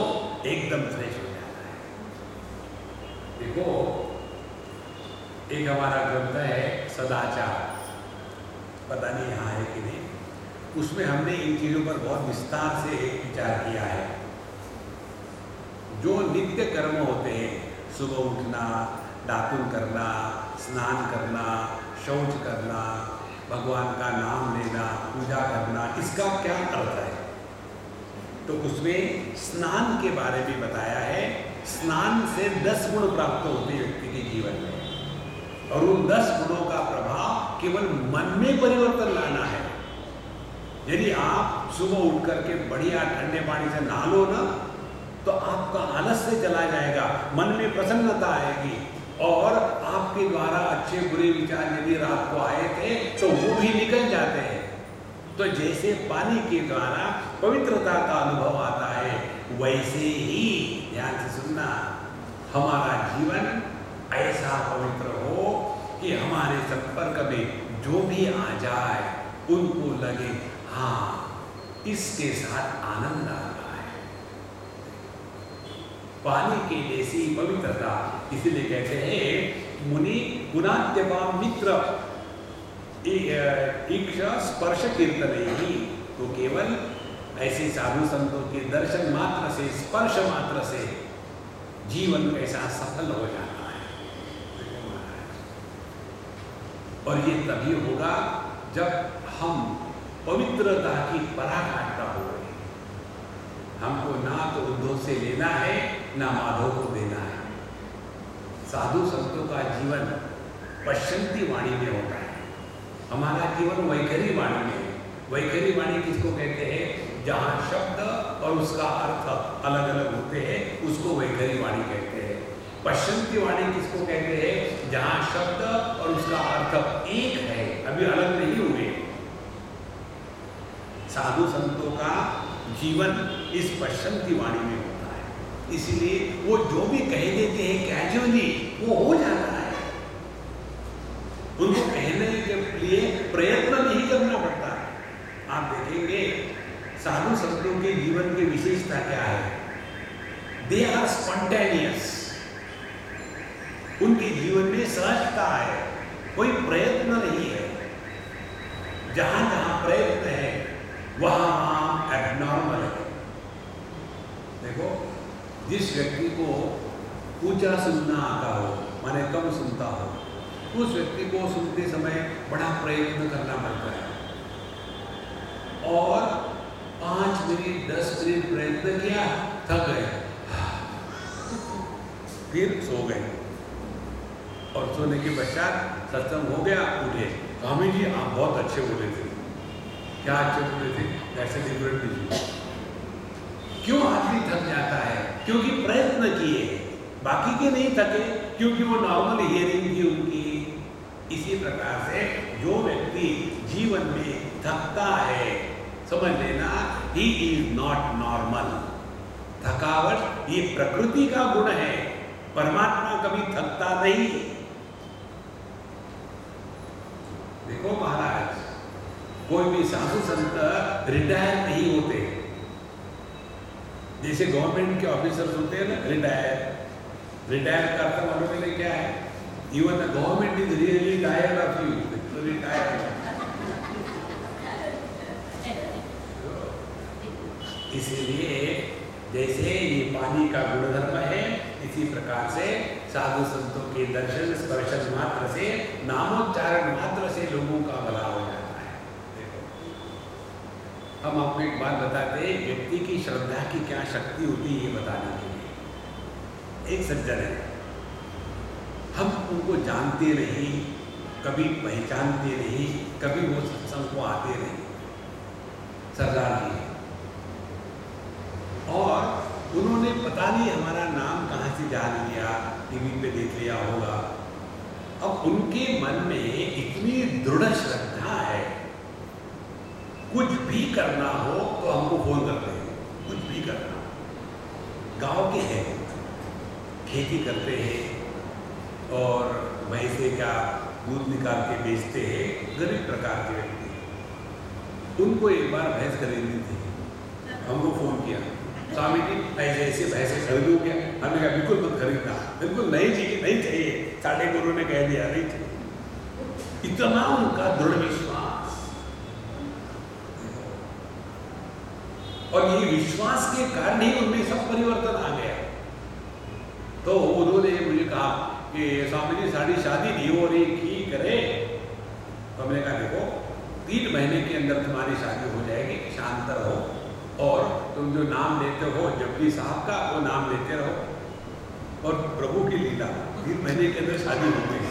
एकदम फ्रेश हो जाता है। देखो एक हमारा ग्रंथ है सदाचार, पता नहीं यहाँ है कि नहीं, उसमें हमने इन चीज़ों पर बहुत विस्तार से विचार किया है। जो नित्य कर्म होते हैं, सुबह उठना, दातुन करना, स्नान करना, शौच करना, भगवान का नाम लेना, पूजा करना, इसका क्या अर्थ है? तो उसमें स्नान के बारे में बताया है। स्नान से 10 गुण प्राप्त होते हैं व्यक्ति के जीवन में, और उन 10 गुणों का प्रभाव केवल मन में परिवर्तन लाना है। यदि आप सुबह उठ करके बढ़िया ठंडे पानी से नहा लो ना, तो आपका आलस्य चला जाएगा, मन में प्रसन्नता आएगी, और आपके द्वारा अच्छे बुरे विचार यदि रात को आए थे तो वो भी निकल जाते हैं। तो जैसे पानी के द्वारा पवित्रता का अनुभव आता है, वैसे ही ध्यान से सुनना, हमारा जीवन ऐसा पवित्र हो कि हमारे संपर्क में जो भी आ जाए उनको लगे हाँ इसके साथ आनंद आ रहा है। पानी के जैसी पवित्रता, इसलिए कहते हैं मुनि गुणाद्यपा मित्र इक्ष स्पर्श कीर्तन ही। तो केवल ऐसे साधु संतों के दर्शन मात्र से, स्पर्श मात्र से जीवन कैसा सफल हो जाता है। और ये तभी होगा जब हम पवित्रता की पराकाष्ठा हो गई। हमको ना तो उद्धव से लेना है ना माधव को देना है। साधु संतों का जीवन पश्चंती वाणी में होता है, हमारा जीवन वैखरी वाणी में है। वैखरी वाणी किसको कहते हैं? जहाँ शब्द और उसका अर्थ अलग अलग होते हैं, उसको वैखरी वाणी कहते हैं। पश्चंती वाणी किसको कहते हैं? जहाँ शब्द और उसका अर्थ एक है, अभी अलग नहीं हुए। साधु संतों का जीवन इस पश्चंती वाणी में होता है, इसलिए वो जो भी कह देते हैं कैजुअली वो हो जाता है। उनको कहने के लिए प्रयत्न नहीं करना पड़ता है। आप देखेंगे साधु संतों के जीवन की विशेषता क्या है? They are spontaneous. उनके जीवन में सहजता है, कोई प्रयत्न नहीं है। जहां जहां प्रयत्न है वहां एबनॉर्मल है। देखो, जिस व्यक्ति को ऊंचा सुनना आता हो, माने कम सुनता हो, उस व्यक्ति को सुनते समय बड़ा प्रयत्न करना पड़ता है। और 5 मिनट 10 मिनट प्रयत्न किया, थक गए, फिर सो गए। और सोने के पश्चात सत्संग हो गया, उठे, स्वामी जी आप बहुत अच्छे बोले थे। क्या अच्छे बोले थे? ऐसे डिफरेंट लीजिए। क्यों आदमी थक जाता है? क्योंकि प्रयत्न किए, बाकी के नहीं थके, क्योंकि वो नॉर्मल हियरिंग थी उनकी। इसी प्रकार से जो व्यक्ति जीवन में थकता है, समझ लेना ही इज नॉट नॉर्मल। थकावट ये प्रकृति का गुण है, परमात्मा कभी थकता नहीं। देखो महाराज, कोई भी साधु संत रिटायर नहीं होते। जैसे गवर्नमेंट के ऑफिसर्स होते हैं ना, रिटायर का अर्थ मालूम है क्या है? Even the government is really tired of you, तो रिटायर। इसलिए जैसे ये पानी का गुणधर्म है, इसी प्रकार से साधु संतों के दर्शन स्पर्शन मात्र से, नामोच्चारण मात्र से लोगों का भला हो जाता है। देखो, हम आपको एक बात बताते हैं, व्यक्ति की श्रद्धा की क्या शक्ति होती है ये बताने के लिए। एक सज्जन है, हम उनको जानते नहीं, कभी पहचानते नहीं, कभी वो सत्संग को आते नहीं, सरदार जी। और उन्होंने पता नहीं हमारा नाम कहाँ से जान लिया, टीवी पे देख लिया होगा। अब उनके मन में इतनी दृढ़ श्रद्धा है, कुछ भी करना हो तो हमको फोन करते हैं, कुछ भी करना। गांव के हैं, खेती करते हैं और भैंसे का दूध निकाल के बेचते हैं, गरीब प्रकार के व्यक्ति। उनको एक बार भैंस खरीदनी थी, हमको फोन किया, स्वामी जी ऐसे ऐसे भैंसे खरीदू क्या? हमने कहा बिल्कुल मत खरीदना, बिल्कुल नहीं चाहिए, नहीं चाहिए। साढ़े गुरु ने कह दिया नहीं चाहिए। इतना उनका दृढ़ विश्वास, और ये विश्वास के कारण ही उनमें सब परिवर्तन आ गया। तो उन्होंने मुझे कहा कि स्वामी जी साड़ी शादी नहीं हो रही, की करे? तो हमने कहा देखो, 3 महीने के अंदर तुम्हारी शादी हो जाएगी, शांत रहो, और तुम जो नाम लेते हो जपजी साहब का, वो नाम लेते रहो। और प्रभु की लीला, 3 महीने के अंदर शादी हो गई।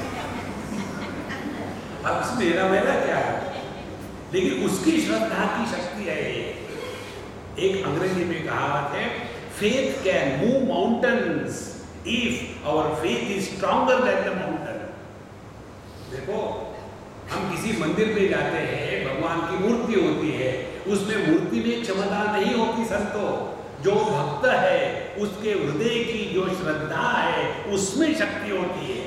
अब इसमें मेरा क्या है? लेकिन उसकी श्रद्धा की शक्ति है ये। एक अंग्रेजी में कहावत है, faith can move mountains if our faith is stronger than the mountain. देखो, हम किसी मंदिर में जाते हैं, भगवान की मूर्ति होती है, उसमें मूर्ति में क्षमता नहीं होती संतो। जो भक्त है उसके हृदय की जो श्रद्धा है उसमें शक्ति होती है।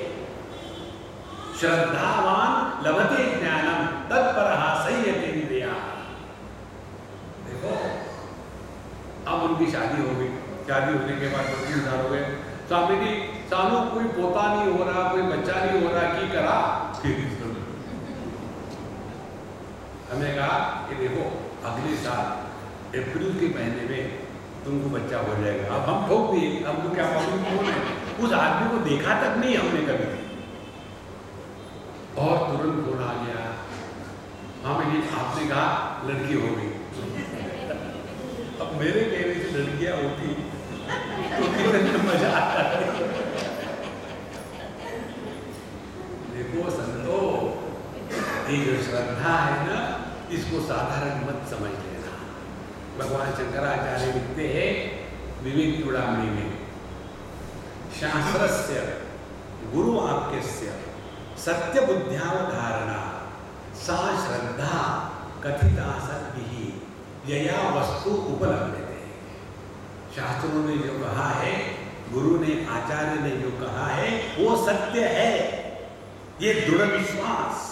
श्रद्धावान लभते ज्ञानम तत्परः संयतेन्द्रिया। देखो, अब उनकी शादी हो गई। शादी होने के बाद 2-3 साल हो गए। स्वामी जी सालों कोई पोता नहीं हो रहा, कोई बच्चा नहीं हो रहा, की करा? हमने कहा कि देखो, अगले साल अप्रैल के महीने में तुमको बच्चा हो जाएगा। अब हम ठोक दिए, हमको क्या मालूम कौन है? उस आदमी को देखा तक नहीं हमने कभी। और तुरंत फोन आ गया, हाँ मैं आपने कहा लड़की हो गई। अब मेरे कहने से लड़कियां होती तो कितना मजा आता है। देखो संतो, ये जो श्रद्धा है ना, इसको साधारण मत समझ लेना। भगवान शंकराचार्य लिखते हैं विवेक चूड़ामणि में, शास्त्रस्य गुरु वाक्यस्य सत्य बुद्ध्यावधारणा सा श्रद्धा कथिता सद्भिः यया वस्तु उपलब्धते। शास्त्रों ने जो कहा है, गुरु ने, आचार्य ने जो कहा है, वो सत्य है। ये दृढ़ विश्वास,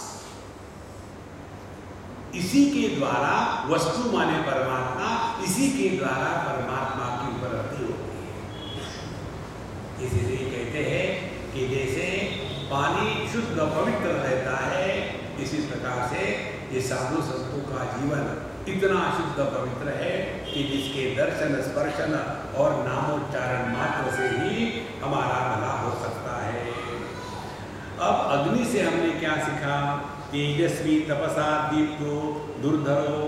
इसी के द्वारा वस्तु माने परमात्मा, इसी के द्वारा परमात्मा की उपलब्धि होती है। इसीलिए कहते हैं कि जैसे पानी शुद्ध पवित्र रहता है, इसी प्रकार से ये साधु संतों का जीवन इतना शुद्ध पवित्र है कि जिसके दर्शन, स्पर्शन और नामोच्चारण मात्र से ही हमारा भला हो सकता है। अब अग्नि से हमने क्या सीखा? तेजस्वी तपसा दीप्तो दुर्धरो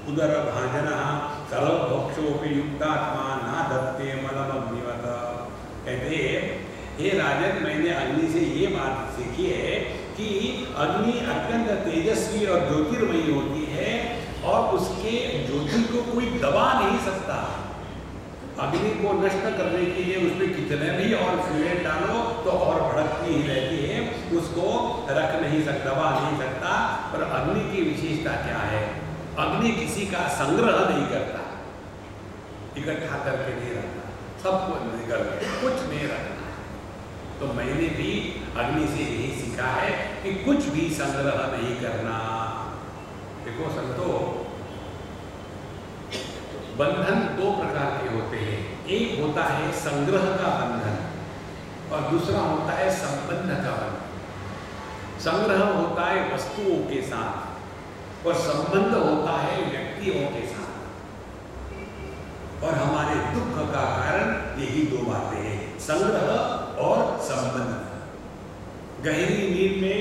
उदर भाजनः सर्वभक्षोपि युक्तात्मा ना दत्ते मलमग्निवत। कहते हे राजन, मैंने अग्नि से ये बात सीखी है कि अग्नि अत्यंत तेजस्वी और ज्योतिर्मयी होती है और उसके ज्योति को कोई दबा नहीं सकता। अग्नि को नष्ट करने के लिए उसमें कितने भी और फ्यूल डालो तो और भड़कती ही रहती है, उसको रख नहीं सकता, दबा नहीं सकता। पर अग्नि की विशेषता क्या है? अग्नि किसी का संग्रह नहीं करता, इकट्ठा करके नहीं रखता, सबको निगल कुछ नहीं रखना। तो मैंने भी अग्नि से यही सीखा है कि कुछ भी संग्रह नहीं करना। देखो संतो, बंधन दो प्रकार के होते हैं। एक होता है संग्रह का बंधन और दूसरा होता है संबंध का बंधन। संग्रह होता है वस्तुओं के साथ और संबंध होता है व्यक्तियों के साथ। और हमारे दुख का कारण यही दो बातें हैं, संग्रह और संबंध। गहरी नींद में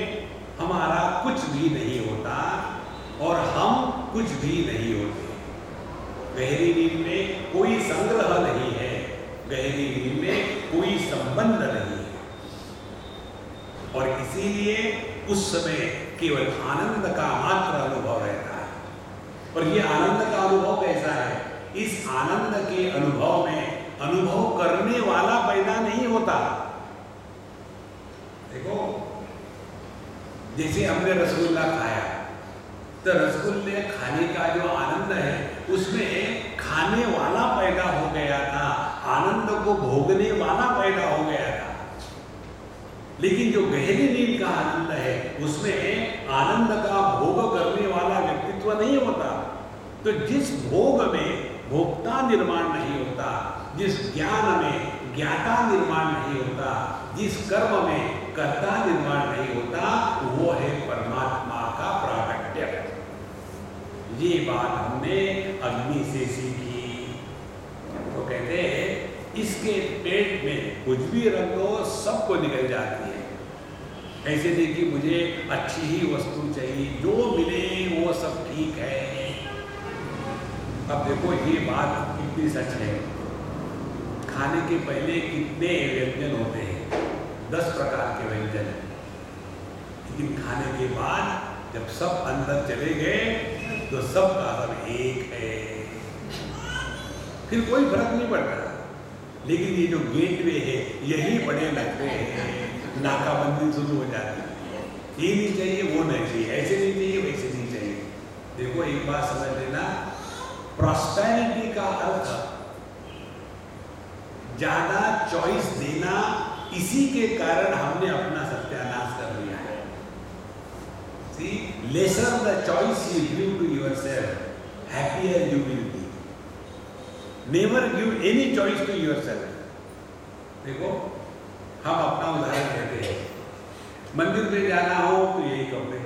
हमारा कुछ भी नहीं होता और हम कुछ भी नहीं होते। गहरी नींद में कोई संग्रह नहीं है, गहरी नींद में कोई संबंध नहीं है और इसीलिए उस समय केवल आनंद का मात्र अनुभव रहता है। और ये आनंद का अनुभव कैसा है? इस आनंद के अनुभव में अनुभव करने वाला पैदा नहीं होता। देखो, जैसे हमने रसगुल्ला खाया तो रसगुल्ले खाने का जो आनंद है उसमें खाने वाला पैदा हो गया था, आनंद को भोगने वाला पैदा हो गया था। लेकिन जो गहरी नींद का आनंद है उसमें आनंद का भोग करने वाला व्यक्तित्व नहीं होता। तो जिस भोग में भोक्ता निर्माण नहीं होता, जिस ज्ञान में ज्ञाता निर्माण नहीं होता, जिस कर्म में कर्ता निर्माण नहीं होता, वो है परमात्मा का प्राकट्य। ये बात हमने अग्नि से सीखी। तो कहते हैं इसके पेट में कुछ भी रख दो सबको निकल जाती है। ऐसे नहीं कि मुझे अच्छी ही वस्तु चाहिए, जो मिले वो सब ठीक है। अब देखो ये बात कितनी सच है। खाने के पहले कितने व्यंजन होते हैं? 10 प्रकार के व्यंजन। लेकिन खाने के बाद जब सब अंदर चले गए तो सब का सब एक है, फिर कोई फर्क नहीं पड़ता। लेकिन ये जो गेटवे है यही बड़े लगते हैं, नाकाबंदी शुरू हो जाती है। ये नहीं चाहिए, वो नहीं चाहिए, ऐसे नहीं चाहिए, वैसे नहीं चाहिए। देखो एक बात समझ लेना, प्रॉस्पेरिटी का अर्थ ज्यादा चॉइस देना, इसी के कारण हमने अपना सत्यानाश कर लिया है। See, lesser the choice you give to yourself, happier you will be. Never give any choice to yourself. देखो, हम अपना उदाहरण देते हैं। मंदिर में जाना हो तो यही कपड़े,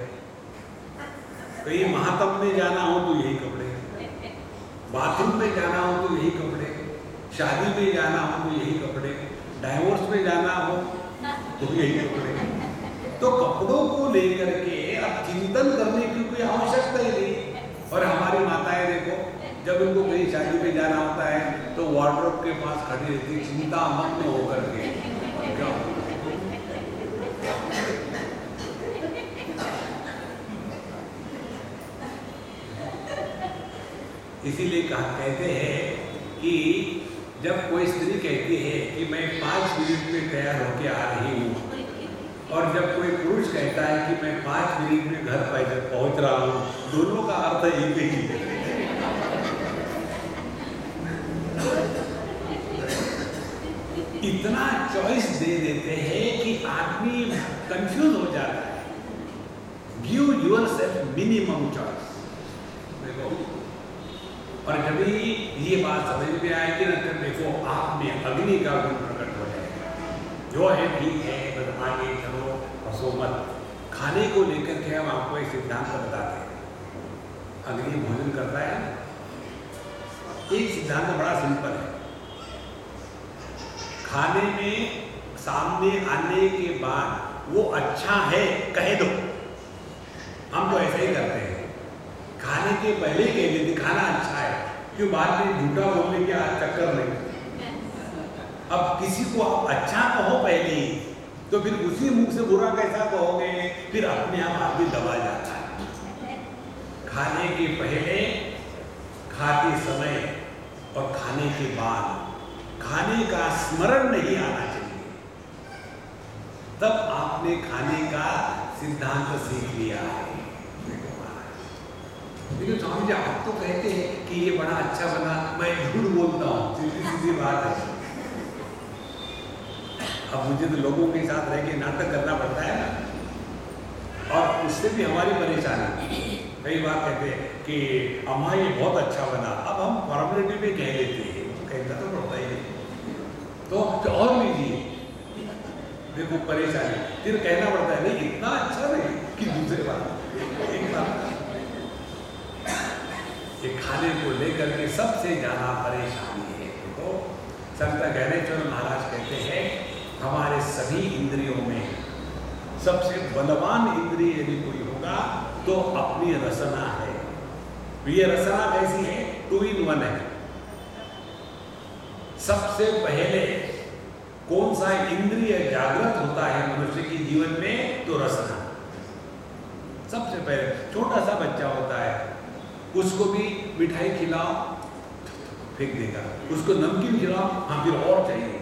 कहीं महात्म में जाना हो तो यही कपड़े, बाथरूम में जाना हो तो यही कपड़े, शादी में जाना हो तो यही कपड़े, डाइवोर्स में जाना हो तो यही कपड़े। तो कपड़ों को लेकर के अब चिंतन करने की कोई आवश्यकता ही नहीं। और हमारी माताएं देखो, जब उनको कहीं शादी में जाना होता है तो वार्डरोब के पास खड़ी रहती, चिंता मग्न होकर के। इसीलिए कहते हैं कि जब कोई स्त्री कहती है कि मैं 5 मिनट में तैयार होकर आ रही हूँ, और जब कोई पुरुष कहता है कि मैं 5 मिनट में घर पहुँच रहा हूँ, दोनों का अर्थ एक ही है। इतना चॉइस दे देते हैं कि आदमी कंफ्यूज हो जाता है। Give yourself minimum choice. देखो, और जब ये बात समझ में आएगी ना, तब देखो आप में अग्नि का गुण प्रकट हो जाएगा। जो है ठीक है, बस आगे चलो, हंसो मत। खाने को लेकर के हम आपको एक सिद्धांत बताते हैं। अग्नि भोजन करता है, एक सिद्धांत बड़ा सिंपल है। खाने में सामने आने के बाद वो अच्छा है कह दो। हम तो ऐसा ही करते हैं, खाने के पहले कह देते खाना अच्छा है, क्यों बाद में झूठा बोलने के चक्कर नहीं। अब किसी को आप अच्छा कहो पहले ही, तो फिर उसी मुंह से बुरा कैसा कहोगे, फिर अपने आप आदमी दबा जाता है। खाने के पहले, खाते समय और खाने के बाद खाने का स्मरण नहीं आना चाहिए, तब आपने खाने का सिद्धांत सीख लिया है। लेकिन स्वामी जी आप तो कहते हैं कि ये बड़ा अच्छा बना, मैं झूठ बोलता हूँ, सीधी सीधी बात है। अब मुझे तो लोगों के साथ रह के नाटक करना पड़ता है ना, और उससे भी हमारी परेशानी। कई बार कहते हैं कि अम्मा ये बहुत अच्छा बना, अब हम फॉर्मेलिटी में कह लेते हैं, कहना तो पड़ता ही नहीं, तो और लीजिए। देखो परेशानी, फिर कहना पड़ता है नहीं इतना अच्छा नहीं कि दूसरे बार एक बार। ये खाने को लेकर के सबसे ज्यादा परेशानी है। तो संत ज्ञानेश्वर महाराज कहते हैं हमारे सभी इंद्रियों में सबसे बलवान इंद्रिय यदि कोई होगा तो अपनी रसना है। ये रसना कैसी है? 2 in 1 है। सबसे पहले कौन सा इंद्रिय जागृत होता है मनुष्य के जीवन में? तो रसना। सबसे पहले छोटा सा बच्चा होता है, उसको भी मिठाई खिलाओ फेंक देगा, उसको नमकीन खिलाओ हाँ फिर और चाहिए।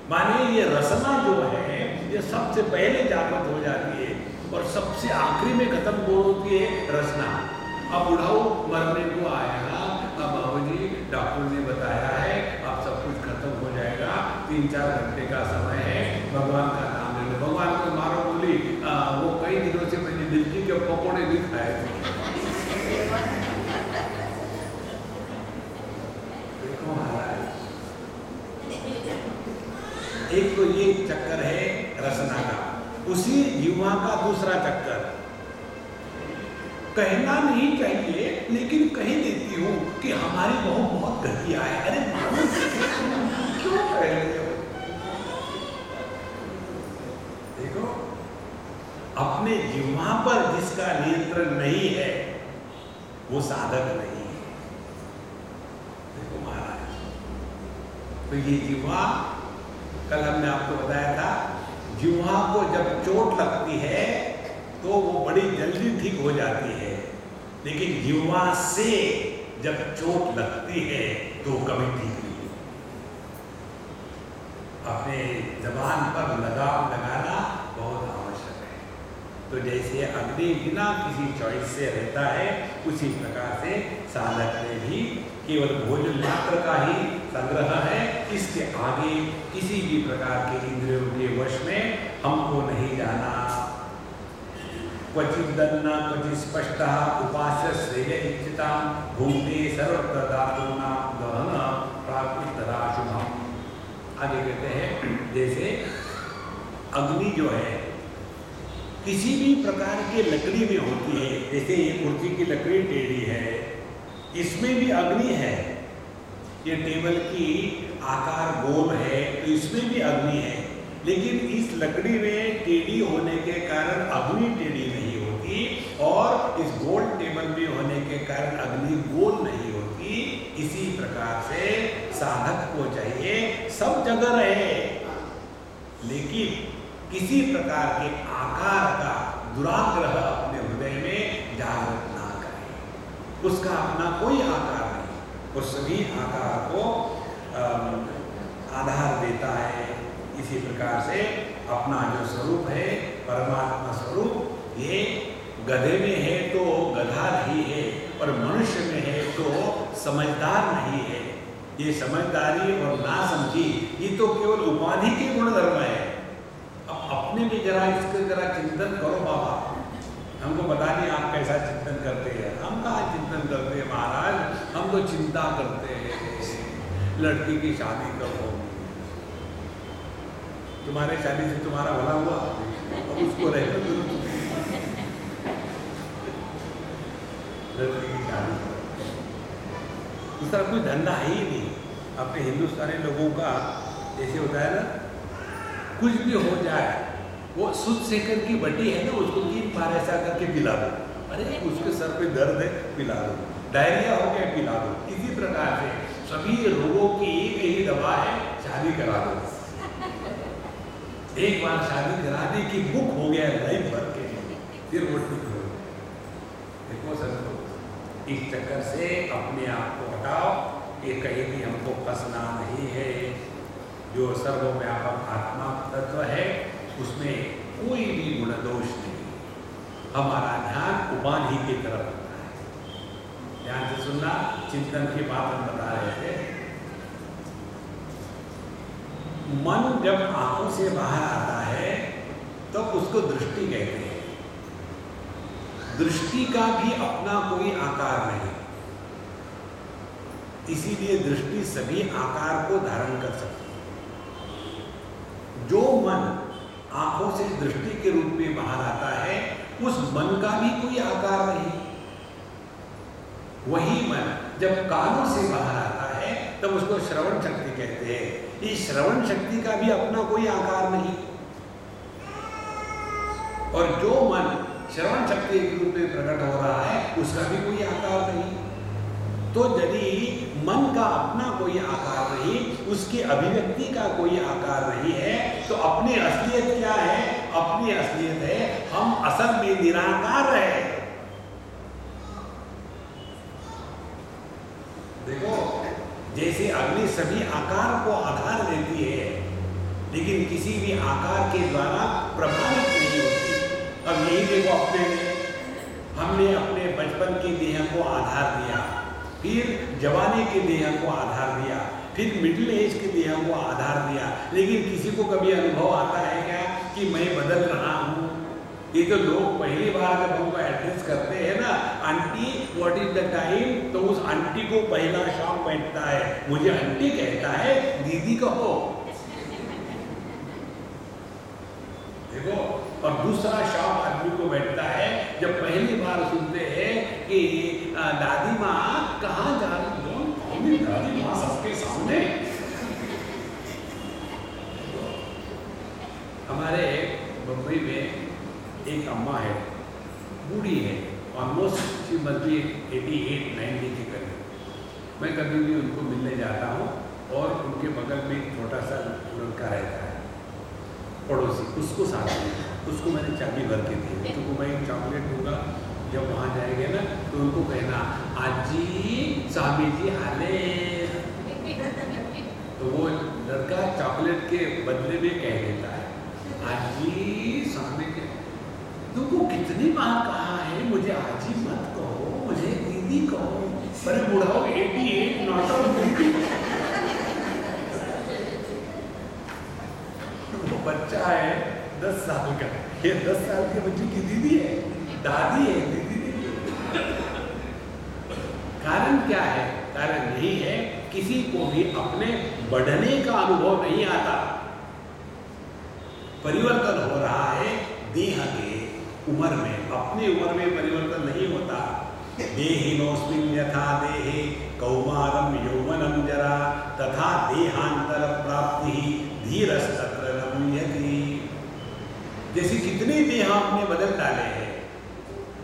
माने ये रसना जो है ये सबसे पहले जागृत हो जाती है और सबसे आखिरी में खत्म हो होती है रसना। अब बुढ़ाओ मरने को आया, अब बाबूजी डॉक्टर ने बताया है अब सब कुछ खत्म हो जाएगा, 3-4 घंटे का समय है, भगवान का नाम ले लो। भगवान को मारो बोली, वो कई दिनों से मैंने मिर्ची के पकौड़े भी खाए थे। देखो महाराज, एक तो ये चक्कर है रसना का, उसी जीवा का दूसरा चक्कर कहना नहीं चाहिए लेकिन कह देती हूँ कि हमारी बहू बहुत घटिया है। अरे क्यों कह रहे हो? देखो अपने जीवा पर जिसका नियंत्रण नहीं है वो साधक नहीं है। देखो महाराज, तो ये जीवा, कल हमने आपको बताया था, जीवा को जब चोट लगती है तो वो बड़ी जल्दी ठीक हो जाती है, लेकिन जीवा से जब चोट लगती है तो कभी ठीक नहीं। अपने जबान पर लगाम लगाना बहुत आवश्यक है। तो जैसे अग्नि बिना किसी चॉइस से रहता है, उसी प्रकार से साधक में भी केवल भोजन मात्र का ही संग्रह है, इसके आगे किसी भी प्रकार के इंद्रियों के वश में हमको नहीं जाना। क्वचित दन्ना क्वचित स्पष्टः उपास्य श्रेय इच्छिता भूमि सर्वत्र धातुना गहन प्राकृतरा शुभम। आगे कहते हैं जैसे अग्नि जो है किसी भी प्रकार के लकड़ी में होती है, जैसे ये कुर्सी की लकड़ी टेढ़ी है, इसमें भी अग्नि है। ये टेबल की आकार गोल है तो इसमें भी अग्नि है। लेकिन इस लकड़ी में टेढ़ी होने के कारण अग्नि टेढ़ी नहीं होती, और इस गोल टेबल में होने के कारण अग्नि गोल नहीं होती। इसी प्रकार से साधक को चाहिए सब जगह रहे, लेकिन किसी प्रकार के आकार का दुराग्रह अपने हृदय में जागृत ना करे। उसका अपना कोई आकार नहीं, वो सभी आकार को आधार देता है। इसी प्रकार से अपना जो स्वरूप है परमात्मा स्वरूप, ये गधे में है तो गधा नहीं है, और मनुष्य में है तो समझदार नहीं है। ये समझदारी और नासमझी ये तो केवल उपाधि के गुणधर्म है। अब अपने में जरा इसके जरा चिंतन करो बाबा। हमको पता नहीं आप कैसा चिंतन करते हैं, हम कहाँ चिंतन करते हैं महाराज, हम तो चिंता करते हैं लड़की की शादी कब होगी, तुम्हारे शादी से तुम्हारा भला हुआ, अब उसको रहने दो, लड़की की शादी दूसरा कोई धंधा है ही नहीं। अपने हिंदुस्तानी लोगों का जैसे होता है ना, कुछ भी हो जाए, वो सुध शेखर की बटी है ना, उसको 3 बार ऐसा करके पिला दो, अरे उसके सर पे दर्द है पिला दो, डायरिया हो गया पिला दो। इसी प्रकार से सभी रोगों की एक ही दवा है, शादी करा दो। एक बार शादी करा दी कि बुक हो गया लाइफ भर के, फिर वो ठीक हो। देखो सर, इस चक्कर से अपने आप को हटाओ। ये कहीं भी हमको फंसना नहीं है। जो सर्वव्यापक आत्मा तत्व है उसमें कोई भी गुण दोष नहीं। हमारा ध्यान उपाधि की तरफ होता है। ध्यान से सुनना, चिंतन की बात हम बता रहे थे। मन जब आंखों से बाहर आता है तो उसको दृष्टि कहते हैं। दृष्टि का भी अपना कोई आकार नहीं, इसीलिए दृष्टि सभी आकार को धारण कर सकती है। जो मन आंखों से दृष्टि के रूप में बाहर आता है, उस मन का भी कोई आकार नहीं। वही मन जब कानों से बाहर आता है तब उसको श्रवण शक्ति कहते हैं। इस श्रवण शक्ति का भी अपना कोई आकार नहीं, और जो मन श्रवण शक्ति के रूप में प्रकट हो रहा है उसका भी कोई आकार नहीं। तो यदि मन का अपना कोई आकार नहीं, उसकी अभिव्यक्ति का कोई आकार नहीं है, तो अपनी असलियत क्या है? अपनी असलियत है हम असल में निराकार है। देखो, जैसे अग्नि सभी आकार को आधार देती है, लेकिन किसी भी आकार के द्वारा प्रभावित नहीं होती। अब यही देखो, अपने हमने अपने बचपन की देह को आधार दिया, फिर जवानी के देह को आधार दिया, फिर मिडिल एज के देह को आधार दिया, लेकिन किसी को कभी अनुभव आता है क्या कि मैं बदल रहा हूँ? ये तो लोग पहली बार जब हमको एड्रेस करते हैं ना, aunty what is the time, तो उस आंटी को पहला शौक बैठता है, मुझे आंटी कहता है, दीदी कहो। देखो, और दूसरा शौक आदमी को बैठता है जब पहली बार सुनते हैं कि दादी माँ कहाँ जा रही हो? दादी माँ सबके सामने। हमारे बम्बई में एक अम्मा है, बूढ़ी है, ऑलमोस्ट शी मस्ट बी 88-90 के करीब। मैं कभी भी उनको मिलने जाता हूँ और उनके बगल में एक छोटा सा लड़का रहता है, पड़ोसी, उसको साथ में, उसको मैंने चाबी भर के दी है, तो मैं एक चॉकलेट दूंगा, जब वहाँ जाएंगे ना तो उनको कहना आजी स्वामी जी हाले। तो वो लड़का चॉकलेट के बदले में कह देता है आजी स्वामी जी। तुमको कितनी बार कहा है मुझे आजी मत कहो, मुझे दीदी कहो। अरे बुढ़ाओ 88 नॉट ऑफ दीदी। वो बच्चा है 10 साल का, ये 10 साल के बच्चे की दीदी है, दादी है, दीदी नहीं। कारण क्या है? कारण यही है, किसी को भी अपने बढ़ने का अनुभव नहीं आता। परिवर्तन हो रहा है देह के उम्र में, अपनी उम्र में परिवर्तन नहीं होता। देहिनोऽस्मिन् यथा देहे कौमारं यौवनं जरा तथा देहांतर प्राप्ति धीरस्तत्र न मुह्यति। जैसे कितने देह हमने बदल डाले हैं।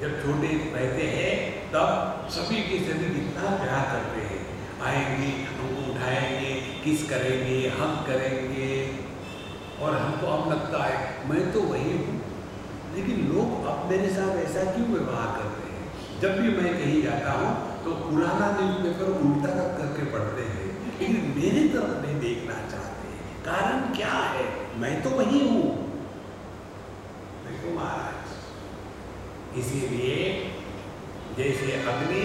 जब छोटे रहते हैं तब सभी के सभी कितना प्यार करते हैं, आएंगे हमको उठाएंगे, किस करेंगे, हम करेंगे, और हमको अब लगता है मैं तो वही हूँ। लेकिन लोग अब मेरे साथ ऐसा क्यों व्यवहार करते हैं? जब भी मैं कहीं जाता हूँ तो पुराना न्यूज़पेपर उल्टा रख करके पढ़ते हैं, लेकिन मेरी तरफ नहीं देखना चाहते। कारण क्या है? मैं तो वही हूँ। देखो महाराज, इसीलिए जैसे अग्नि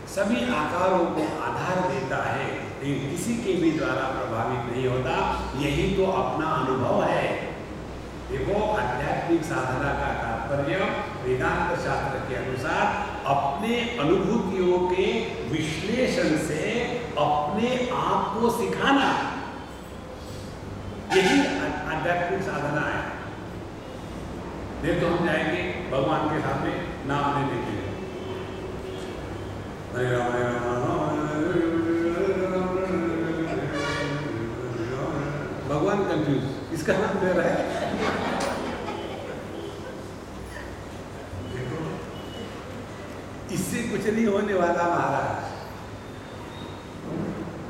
सभी आकारों को आधार देता है लेकिन किसी के भी द्वारा प्रभावित नहीं होता, यही तो अपना अनुभव है। देखो, आध्यात्मिक साधना का तात्पर्य वेदांत शास्त्र के अनुसार अपने अनुभूतियों के विश्लेषण से अपने आप को सिखाना, यही आध्यात्मिक साधना है। नहीं तो हम जाएंगे भगवान के सामने नाम लेने के लिए, हरे राम हरे राम, भगवान कंफ्यूज, इसका नाम ले रहा है। देखो, इससे कुछ नहीं होने वाला महाराज।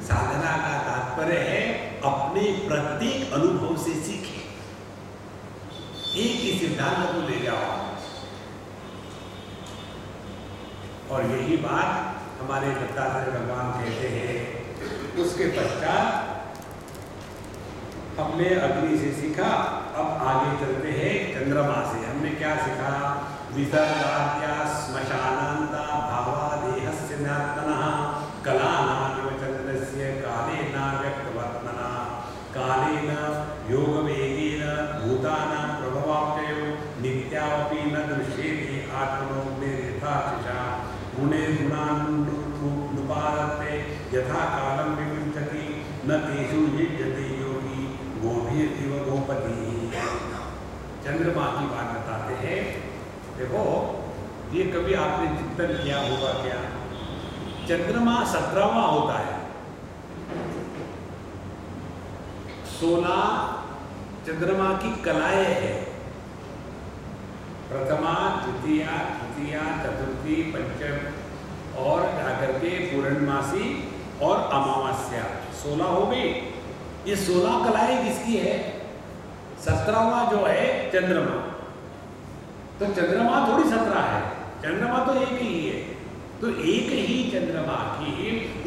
साधना का तात्पर्य है अपने प्रत्येक अनुभव से सीखे, एक ही सिद्धांत को ले जाओ। और यही बात हमारे दत्तात्रेय भगवान कहते हैं। उसके पश्चात हमने अग्नि से सीखा, अब आगे चलते हैं चंद्रमा से। हमने क्या सीखा? विसर्गाद्या श्मशानान्ता भावा देहस्य नात्मनः कलानामिव चन्द्रस्य कालेन व्यक्तवर्त्मना कालेन योगवेगेन भूतानां प्रभवाप्ययो नित्यावपि न दृश्येते आत्मनोऽग्निर्यथाशिषा गुणे गुणानुपादत्ते यथा कालं विमुञ्चति न तेषु युज्यते योगी गोभिरिव गोपति। चंद्रमा की बात बताते हैं। देखो, ये कभी आपने चिंतन किया होगा क्या? चंद्रमा 17वां होता है। 16 चंद्रमा की कलाएं हैं। प्रथमा, द्वितीया, तृतीया, चतुर्थी, पंचम और जाकर के पूर्णमासी और अमावस्या, 16 हो गई। ये 16 कलाएं किसकी है? 17वां जो है चंद्रमा। तो चंद्रमा थोड़ी 17 है, चंद्रमा तो एक ही है। तो एक ही चंद्रमा की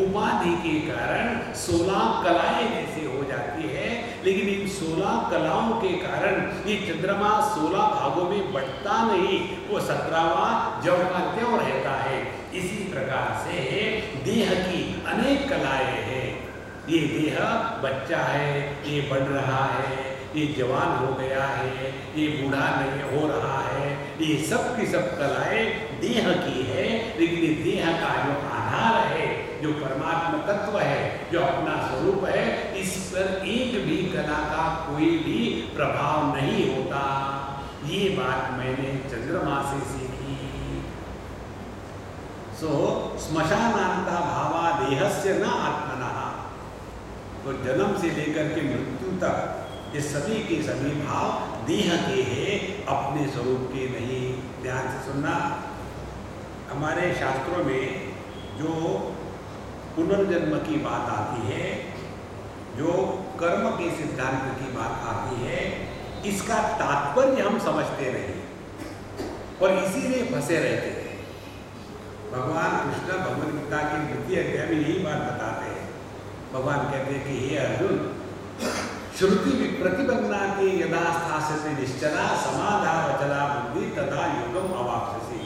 उपाधि के कारण 16 कलाएं जैसे हो जाती है, लेकिन इन 16 कलाओं के कारण ये चंद्रमा 16 भागों में बंटता नहीं, वो 17वां ज्यों का त्यों रहता है। इसी प्रकार से देह की अनेक कलाएं हैं। ये देह बच्चा है, ये बढ़ रहा है, ये जवान हो गया है, ये बूढ़ा नहीं हो रहा है, ये सब की सब कलाएं देह की है। लेकिन ये देह का जो आधार है, जो परमात्मा तत्व है, जो अपना स्वरूप है, इस पर एक भी कला का कोई भी प्रभाव नहीं होता। ये बात मैंने चंद्रमा से सीखी। सो श्मशानान्ता भावा देहस्य न आत्मनः। तो जन्म से लेकर के मृत्यु तक ये सभी के सभी भाव देह के हैं, अपने स्वरूप के नहीं। ध्यान से सुनना, हमारे शास्त्रों में जो पुनर्जन्म की बात आती है, जो कर्म के सिद्धांत की बात आती है, इसका तात्पर्य हम समझते नहीं और इसीलिए फंसे रहते हैं। भगवान कृष्ण भगवद गीता के 2 अध्याय में यही बात बताते हैं। भगवान कहते हैं कि हे अर्जुन, श्रुति प्रतिबंधनाति यदा स्थास्यति निश्चला समाधावचला बुद्धि तथा योगम अवाप्स्यसि।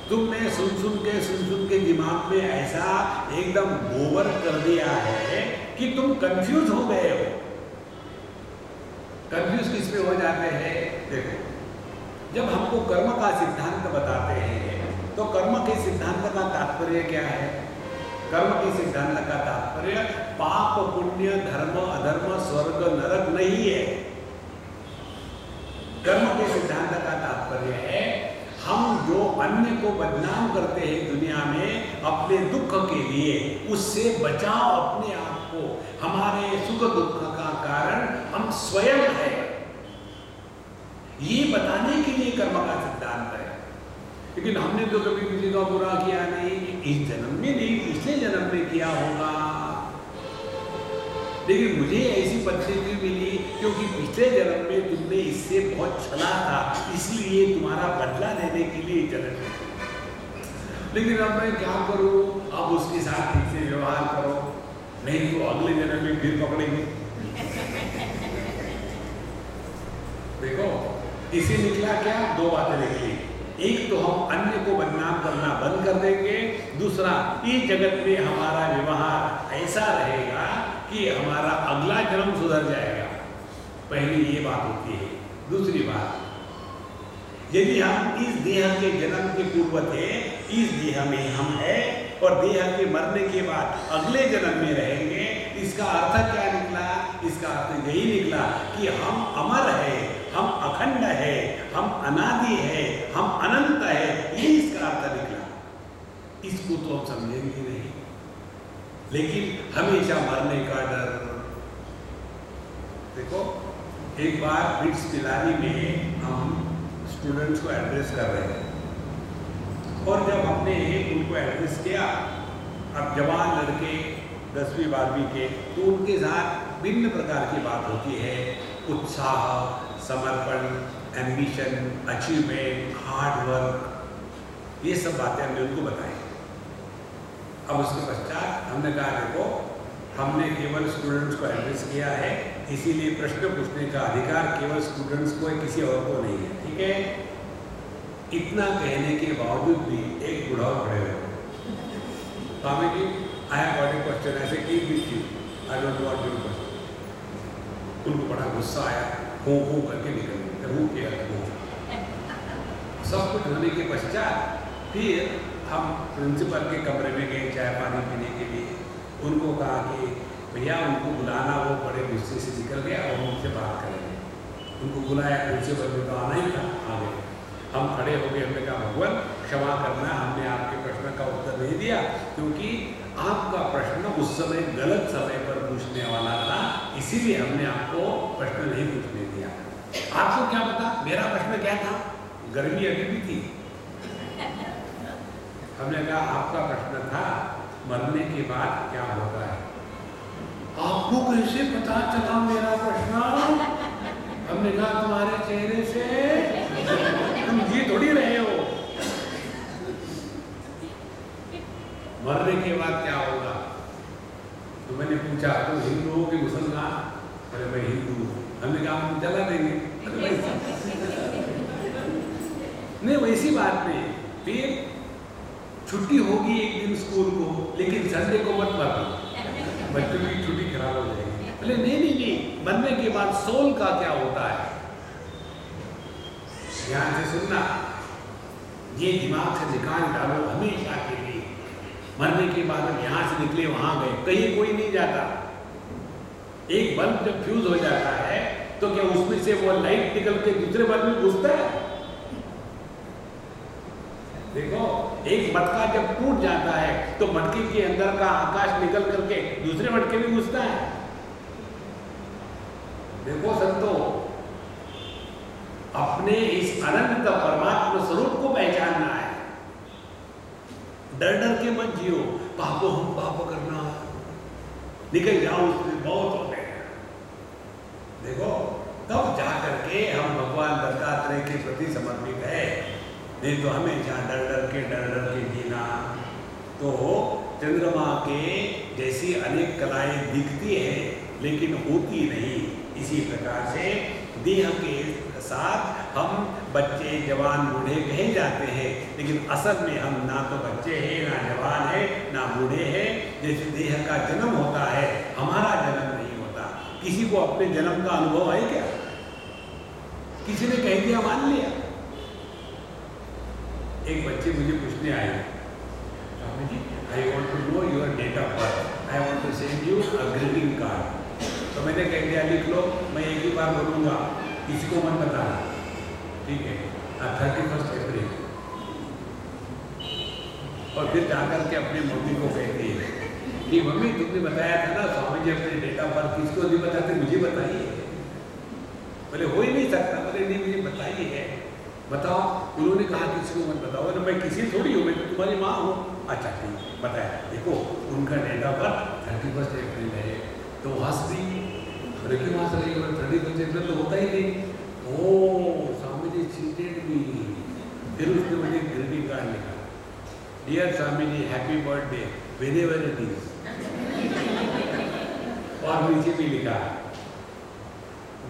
तुमने सुन के दिमाग में ऐसा एकदम गोबर कर दिया है कि तुम कंफ्यूज हो गए हो। कंफ्यूज किस पे हो जाते हैं? देखो, जब हमको कर्म का सिद्धांत बताते हैं तो कर्म के सिद्धांत का तात्पर्य क्या है? कर्म के सिद्धांत का तात्पर्य पाप पुण्य धर्म अधर्म स्वर्ग नरक नहीं है। कर्म के सिद्धांत का तात्पर्य है हम जो अन्य को बदनाम करते हैं दुनिया में अपने दुख के लिए, उससे बचाओ अपने आप को। हमारे सुख दुख का कारण हम स्वयं है। ये बताने के लिए कर्म का सिद्धांत है। लेकिन हमने तो कभी किसी का बुरा किया नहीं, इस जन्म में नहीं, पिछले जन्म में किया होगा। लेकिन मुझे ऐसी पद्धति मिली क्योंकि पिछले जन्म में तुमने इससे बहुत छला था, इसलिए तुम्हारा बदला लेने के लिए जन्म में। लेकिन अब मैं क्या करूं? अब उसके साथ ठीक से व्यवहार करो, नहीं तो अगले जन्म में फिर पकड़ेंगे। देखो, इसे निकला क्या? दो बातें निकली। एक तो हम अन्य को बदनाम करना बंद कर देंगे, दूसरा इस जगत में हमारा व्यवहार ऐसा रहेगा कि हमारा अगला जन्म सुधर जाएगा। पहली ये बात होती है। दूसरी बात, यदि हम इस देह के जन्म के पूर्व थे, इस देह में हम हैं और देह के मरने के बाद अगले जन्म में रहेंगे, इसका अर्थ क्या निकला? इसका अर्थ यही निकला कि हम अमर है, हम अखंड है, हम अनादि है, हम अनंत है, ये इसका अर्थ निकला। इसको तो हम समझेंगे नहीं, लेकिन हमेशा मरने का डर। देखो, एक बार बिट्स पिलानी में हम स्टूडेंट्स को एड्रेस कर रहे हैं और जब हमने उनको एड्रेस किया, अब जवान लड़के 10वीं 12वीं के, तो उनके साथ भिन्न प्रकार की बात होती है। उत्साह, समर्पण, एम्बिशन, अचीवमेंट, हार्ड वर्क, ये सब बातें हमने उनको बताई। अब उसके पश्चात हमने कहा, देखो, हमने केवल स्टूडेंट्स को एड्रेस किया है, इसीलिए प्रश्न पूछने का अधिकार केवल स्टूडेंट्स को है, किसी और को नहीं है, ठीक है? इतना कहने के बावजूद भी एक बुढ़ाओ खड़े हुए, Swami ji, I have got a question, ऐसे की भी थी, I don't want your question. उनको बड़ा गुस्सा आया, हो करके निकल गए, हो किया, सब कुछ होने के पश्चात फिर हम प्रिंसिपल के कमरे में गए चाय पानी पीने के लिए। उनको कहा कि भैया उनको बुलाना, वो बड़े गुस्से से निकल गया और उनसे बात करेंगे। उनको बुलाया, प्रिंसिपल ने तो आना ही था, आ गए। हम खड़े हो गए, हमने कहा, भगवान क्षमा करना, हमने आपके प्रश्न का उत्तर नहीं दिया क्योंकि आपका प्रश्न उस समय गलत समय पर पूछने वाला था, इसीलिए हमने आपको प्रश्न नहीं पूछने दिया। आपको क्या पता मेरा प्रश्न क्या था? गर्मी अभी भी थी। हमने कहा, आपका प्रश्न था मरने के बाद क्या होता है। आपको कैसे पता चला मेरा प्रश्न? हमने कहा, तुम्हारे चेहरे से तुम जी थोड़ी रहे हो। मरने के बाद क्या होगा? तो मैंने पूछा, तुम हिंदू हो कि मुसलमान? अरे मैं हिंदू हूँ। हमने कहा, हम जला देंगे। नहीं, वैसी बात नहीं। फिर छुट्टी होगी एक दिन स्कूल को, लेकिन संडे को मत मारना, बच्चों की छुट्टी खराब हो जाएगी। बोले नहीं, मरने के बाद सोल का क्या होता है? ध्यान से सुनना, ये दिमाग से निकाल डालो हमेशा के लिए। मरने के बाद हम यहाँ से निकले वहाँ गए, कहीं कोई नहीं जाता। एक बल्ब जब फ्यूज हो जाता है तो क्या उसमें से वो लाइट निकल के दूसरे बल्ब में घुसता है? देखो, एक मटका जब टूट जाता है तो मटके के अंदर का आकाश निकल करके दूसरे मटके में घुसता है। देखो संतो, अपने इस अनंत परमात्मा स्वरूप को पहचानना है। डर डर के मत जियो, पापो हम पाप करना, निकल जाओ उससे, बहुत होते हैं। देखो, तब जा करके हम भगवान दत्तात्रेय के प्रति समर्पित है। नहीं तो हमेशा डर डर के जीना। तो चंद्रमा के जैसी अनेक कलाएं दिखती हैं लेकिन होती नहीं। इसी प्रकार से देह के साथ हम बच्चे, जवान, बूढ़े कहे जाते हैं, लेकिन असल में हम ना तो बच्चे हैं, ना जवान है, ना बूढ़े हैं। जैसे देह का जन्म होता है, हमारा जन्म नहीं होता। किसी को अपने जन्म का अनुभव है क्या? किसी ने कह दिया, मान लिया। एक बच्चे मुझे पूछने आए, Swami ji, I want to know your date of birth, I want to send you a greeting card. तो मैंने कह दिया, लिख लो, मैं एक ही बार बोलूँगा, किसी को मत बताना, ठीक है? 31 अप्रैल। और फिर जाकर के अपनी मम्मी को कहती है कि मम्मी, तुमने बताया था ना स्वामी जी अपने डेट ऑफ बर्थ किसको नहीं बताते, मुझे बताइए। बोले हो ही नहीं सकता। बोले नहीं, मुझे बताइए है, बताओ। उन्होंने कहा किसी को मत बताओ। बोले मैं किसी थोड़ी हूँ, मैं तो तुम्हारी माँ हूँ। अच्छा ठीक है, बताया। देखो उनका डेट ऑफ बर्थ 31 अप्रैल है। तो हंस दी। अरे क्यों हंस रही है? 31 अप्रैल तो होता ही नहीं। ओ स्वामी जी चीटेड भी। फिर उसने मुझे ग्रीटिंग कार्ड लिखा, dear Swami ji happy birthday whenever it is. और नीचे भी लिखा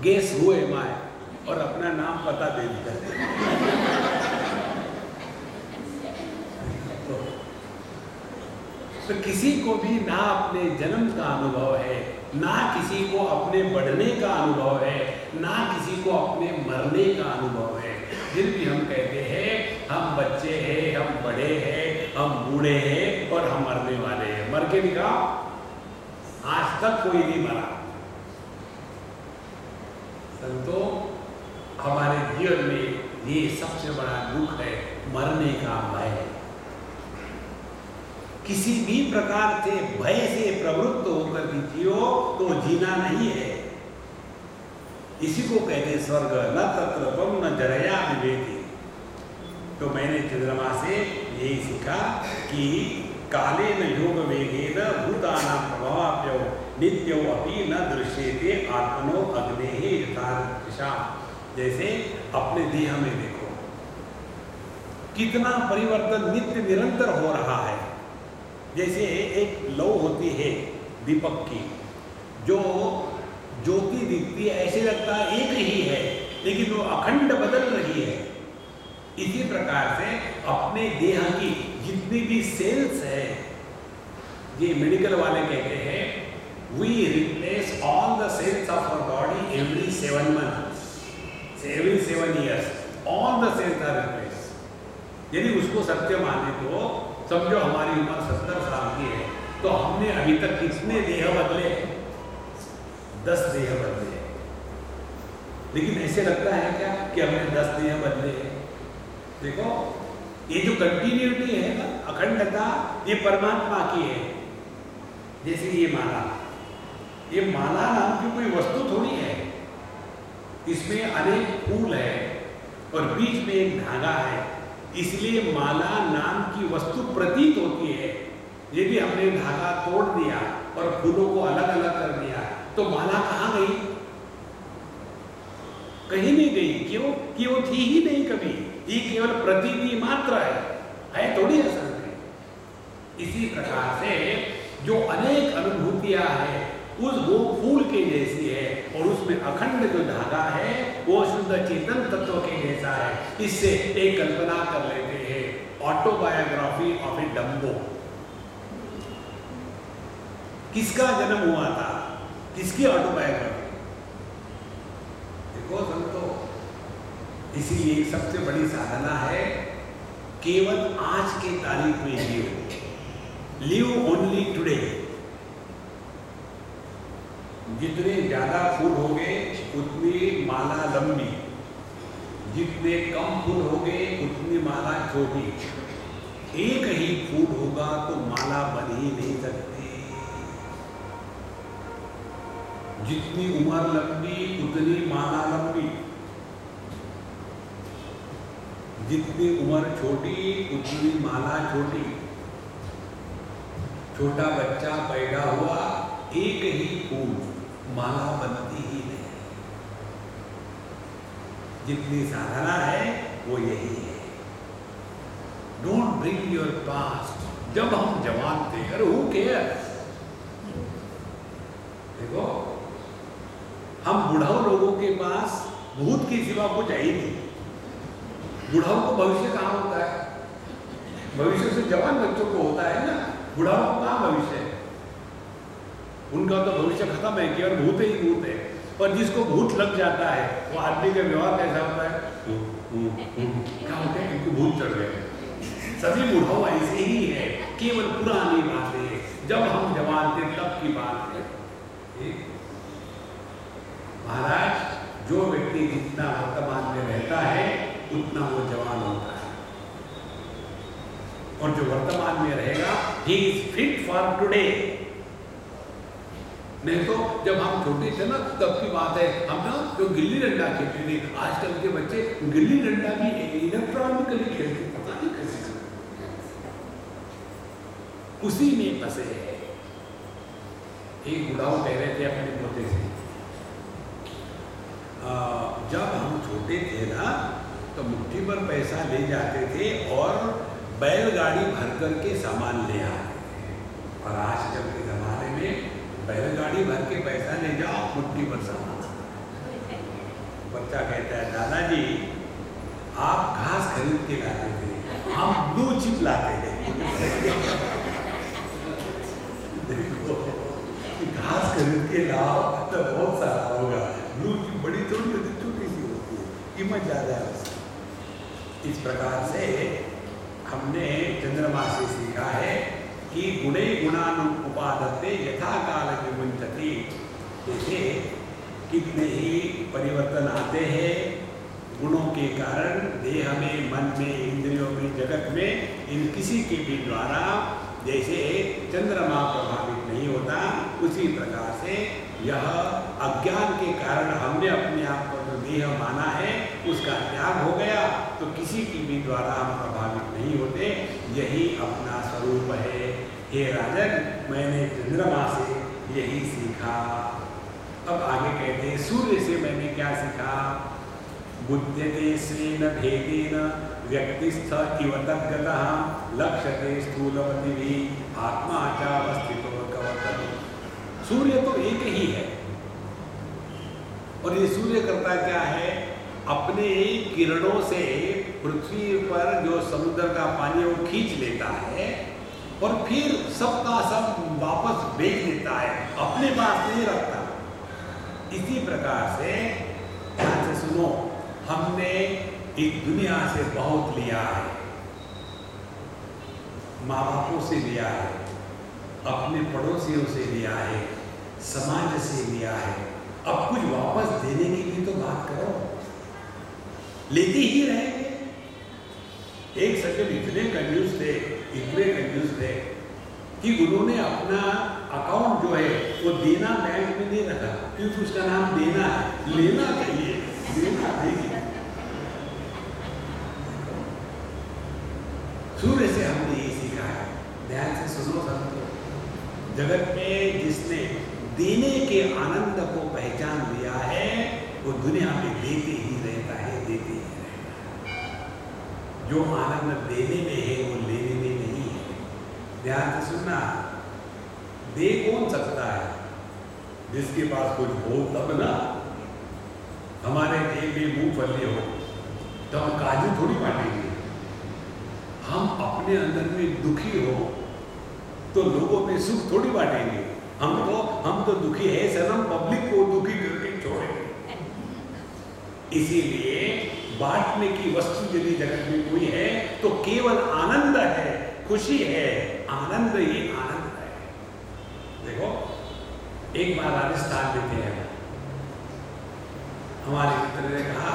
गेस हु एम आई, और अपना नाम पता दे दिया। तो किसी को भी ना अपने जन्म का अनुभव है, ना किसी को अपने बढ़ने का अनुभव है, ना किसी को अपने मरने का अनुभव है। फिर भी हम कहते हैं हम बच्चे हैं, हम बड़े हैं, हम बूढ़े हैं और हम मरने वाले हैं। मर के दिखाओ, आज तक कोई नहीं मरा। संतो हमारे जीवन में ये सबसे बड़ा दुख है, मरने का भय। किसी भी प्रकार से भय से प्रवृत्त होकर भी जियो तो जीना नहीं है। इसी को कहते स्वर्ग न तत्र त्वं न जरया विवेकी। तो मैंने चंद्रमा से यही सीखा कि कालेन योग वेगेन भूतानां प्रभावाप्यो नित्यो अपि न दृश्यते आत्मनो अग्नेः यथा दिशा। जैसे अपने देह में देखो कितना परिवर्तन नित्य निरंतर हो रहा है। जैसे एक लौ होती है दीपक की, जो ज्योति दिखती है, ऐसे लगता है एक ही है, लेकिन वो अखंड बदल रही है। इसी प्रकार से अपने देह की जितनी भी सेल्स है, ये मेडिकल वाले कहते हैं we replace all the cells of our body every 7 months, every 7 years, all the cells are replace. यदि उसको सत्य माने तो समझो हमारी उम्र 70 साल की है, तो हमने अभी तक कितने देह बदले? 10 देह बदले। लेकिन ऐसे लगता है क्या कि हमने 10 देह बदले हैं? देखो ये जो कंटिन्यूटी है ना, अखंडता, ये परमात्मा की है। जैसे ये माला नाम की कोई वस्तु थोड़ी है। इसमें अनेक फूल है और बीच में एक धागा है, इसलिए माला नाम की वस्तु प्रतीत होती है। यदि हमने धागा तोड़ दिया और फूलों को अलग अलग कर दिया तो माला कहाँ गई? कहीं नहीं गई। क्यों? कि वो थी ही नहीं कभी। ये केवल प्रतीति मात्र है थोड़ी असल में। इसी प्रकार से जो अनेक अनुभूतियां हैं वो फूल के जैसी है, और उसमें अखंड जो धागा है वो शुद्ध चेतन तत्व के जैसा है। इससे एक कल्पना कर लेते हैं, ऑटोबायोग्राफी ऑफ ए डम्बो। किसका जन्म हुआ था? किसकी ऑटोबायोग्राफी? देखो संतो, इसीलिए सबसे बड़ी साधना है केवल आज के तारीख में लिव ओनली टुडे। जितने ज्यादा फूल होंगे उतनी माला लंबी, जितने कम फूल होंगे उतनी माला छोटी। एक ही फूल होगा तो माला बन ही नहीं सकती। जितनी उम्र लंबी उतनी माला लंबी, जितनी उम्र छोटी उतनी माला छोटी। छोटा बच्चा पैदा हुआ, एक ही फूल, माला बनती ही नहीं। जितनी साधना है वो यही है। Don't bring your past. जब हम जवान थे, अरे हु केयर्स? देखो हम बुढ़ाऊ लोगों के पास भूत की सिवा कुछ है ही नहीं। बुढ़ाऊ को भविष्य कहाँ होता है? भविष्य से जवान बच्चों को होता है ना। बुढ़ाऊ को कहाँ भविष्य है? उनका तो भविष्य खत्म है, केवल भूत ही भूत है। और जिसको भूत लग जाता है वो आदमी का व्यवहार कैसा होता है? क्या होता है? इनको भूत चढ़ गए। सभी बुढ़ाऊ ऐसे ही है, केवल पुरानी बातें। जब हम जवान थे तब की बात है। महाराज, जो व्यक्ति जितना वर्तमान में रहता है उतना वो जवान होता है, और जो वर्तमान में रहेगा he is fit for today. नहीं तो जब हम छोटे थे ना तब की बात है, हम ना जो गिल्ली डंडा खेलते थे, आजकल के बच्चे गिल्ली डंडा भी इलेक्ट्रॉनिकली खेलते, पता नहीं कैसे उसी में फंसे हैं। एक बुढ़ाऊ कह रहे थे अपने पोते से, जब हम छोटे थे ना तो मुट्ठी पर पैसा ले जाते थे और बैलगाड़ी भर करके सामान ले आते थे, और आजकल के जमाने में बैलगाड़ी भर के पैसा ले जाओ, मुट्ठी पर सामान। बच्चा कहता है दादाजी आप घास खरीद के लाते थे, हम ब्लू चिप लाते थे। देखो घास खरीद के लाओ तो बहुत सारा होगा, ब्लू चिप बड़ी थोड़ी होती, छोटी सी होती है, कीमत ज्यादा है उसकी। इस प्रकार से हमने चंद्रमा से सीखा है कि गुणे गुणानुपादत्ते यथा काल विमुंचति। जैसे कितने ही परिवर्तन आते हैं गुणों के कारण, देह में, मन में, इंद्रियों में, जगत में, इन किसी के भी द्वारा जैसे चंद्रमा प्रभावित नहीं होता, उसी प्रकार से यह अज्ञान के कारण हमने अपने आप को जो देह माना है उसका त्याग हो गया, तो किसी की भी द्वारा हम प्रभावित नहीं होते। यही अपना स्वरूप है। हे राजन, मैंने चंद्रमा से यही सीखा। अब आगे कहते हैं सूर्य से मैंने क्या सीखा? बुध्यते स्वेन भेदेन व्यक्तिस्थ इव तद्गतः लक्ष्यते स्थूलमतिभिः आत्मा चावस्थितो कवतः। सूर्य तो एक ही है, और ये सूर्य करता क्या है? अपने किरणों से पृथ्वी पर जो समुद्र का पानी वो खींच लेता है और फिर सबका सब वापस भेज देता है, अपने पास नहीं रखता। इसी प्रकार से ध्यान से सुनो, हमने इस दुनिया से बहुत लिया है, माँ बापों से लिया है, अपने पड़ोसियों से लिया है, समाज से लिया है। अब कुछ वापस देने की भी तो बात करो, लेते ही रहेंगे। एक सज्जन इतने कंजूस थे कि उन्होंने अपना अकाउंट जो है वो देना बैंक में नहीं रखा, क्योंकि उसका नाम देना है, लेना चाहिए, देना चाहिए। सूर्य से हमने ये सीखा है, ध्यान से सुनो सबको। जगत में जिसने देने के आनंद को पहचान लिया है वो दुनिया में देते ही रहता है, देते ही रहता है। जो आनंद देने में है वो लेने में नहीं है। ध्यान से सुनना, दे कौन सकता है? जिसके पास कुछ हो तब ना। हमारे देह में मूंगफली हो तो हम काजू थोड़ी बांटेंगे। हम अपने अंदर में दुखी हो तो लोगों में सुख थोड़ी बांटेंगे। हम तो दुखी है सनम, पब्लिक को दुखी करके छोड़ेंगे। इसीलिए बांटने की वस्तु यदि जगत में कोई है तो केवल आनंद है, खुशी है, आनंद ही आनंद है। देखो, एक बार राजस्थान में थे, हमारे मित्र ने कहा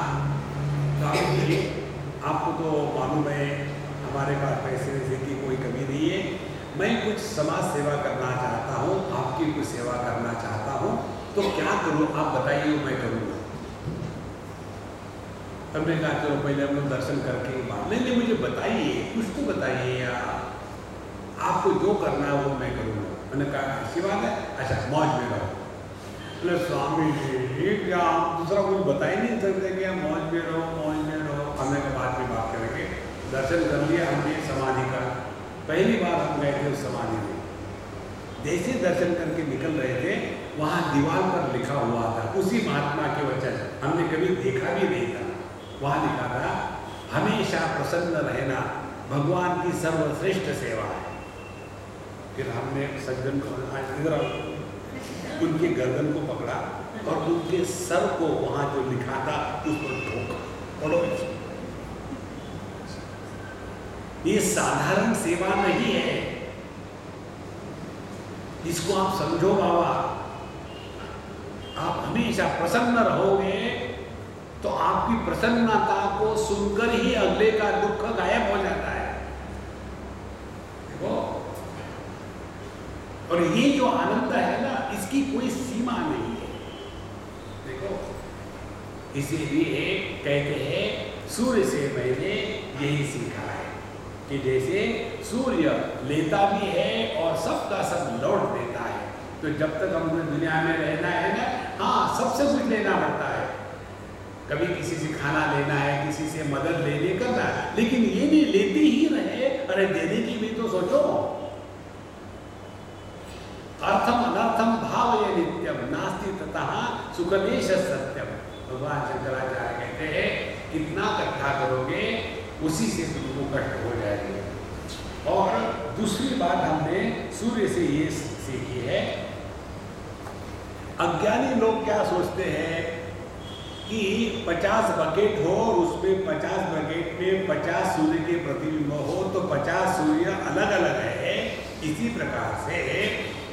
आपको तो मालूम है हमारे पास पैसे की कोई कमी नहीं है, मैं कुछ समाज सेवा करना चाहता हूँ, आपकी कुछ सेवा करना चाहता हूँ, तो क्या करूँ आप बताइए, मैं करूँगा। हमने कहा चलो पहले हम लोग दर्शन करके बात, नहीं मुझे बताइए, कुछ तो बताइए यार, आपको जो करना है वो मैं करूँगा। मैंने कहा अच्छी बात है, अच्छा मौज में रहो। बोले स्वामी जी क्या आप दूसरा कुछ बता ही नहीं सकते कि आप मौज में रहो, मौज में रहो। हमने कहा बाद में बात करेंगे। दर्शन कर लिया हमने समाधि का। पहली बार हम गए थे उस समाधि में, जैसे दर्शन करके निकल रहे थे वहाँ दीवार पर लिखा हुआ था, उसी महात्मा के वचन, हमने कभी देखा भी नहीं था। वहाँ लिखा था हमेशा प्रसन्न रहना भगवान की सर्वश्रेष्ठ सेवा है। फिर हमने सज्जन को इधर उनके गर्दन को पकड़ा और उनके सर को वहाँ जो लिखा था उस पर ठोका, पढ़ो। ये साधारण सेवा नहीं है, इसको आप समझो बाबा। आप हमेशा प्रसन्न रहोगे तो आपकी प्रसन्नता को सुनकर ही अगले का दुख गायब हो जाता है। देखो, और ये जो आनंद है ना, इसके इसकी कोई सीमा नहीं है। देखो, इसीलिए कहते हैं सूर्य से मैंने यही सीखा है कि जैसे सूर्य लेता भी है और सबका सब लौट देता है। तो जब तक हमने दुनिया में रहना है ना, हाँ, सबसे कुछ लेना पड़ता है। कभी किसी से खाना लेना है, किसी से मदद लेने करना है, लेकिन ये नहीं लेते ही रहे, अरे देने की भी तो सोचो। अर्थम अनर्थम भावये नित्यम नास्ति ततः सुखलेश सत्यम। भगवान शंकराचार्य कहते हैं कितना इकट्ठा करोगे उसी से तुमको कष्ट हो जाएंगे। और दूसरी बात हमने सूर्य से ये सीखी है, अज्ञानी लोग क्या सोचते हैं कि 50 बकेट हो और उसमें 50 बकेट में 50 सूर्य के प्रतिबिंब हो तो 50 सूर्य अलग अलग है। इसी प्रकार से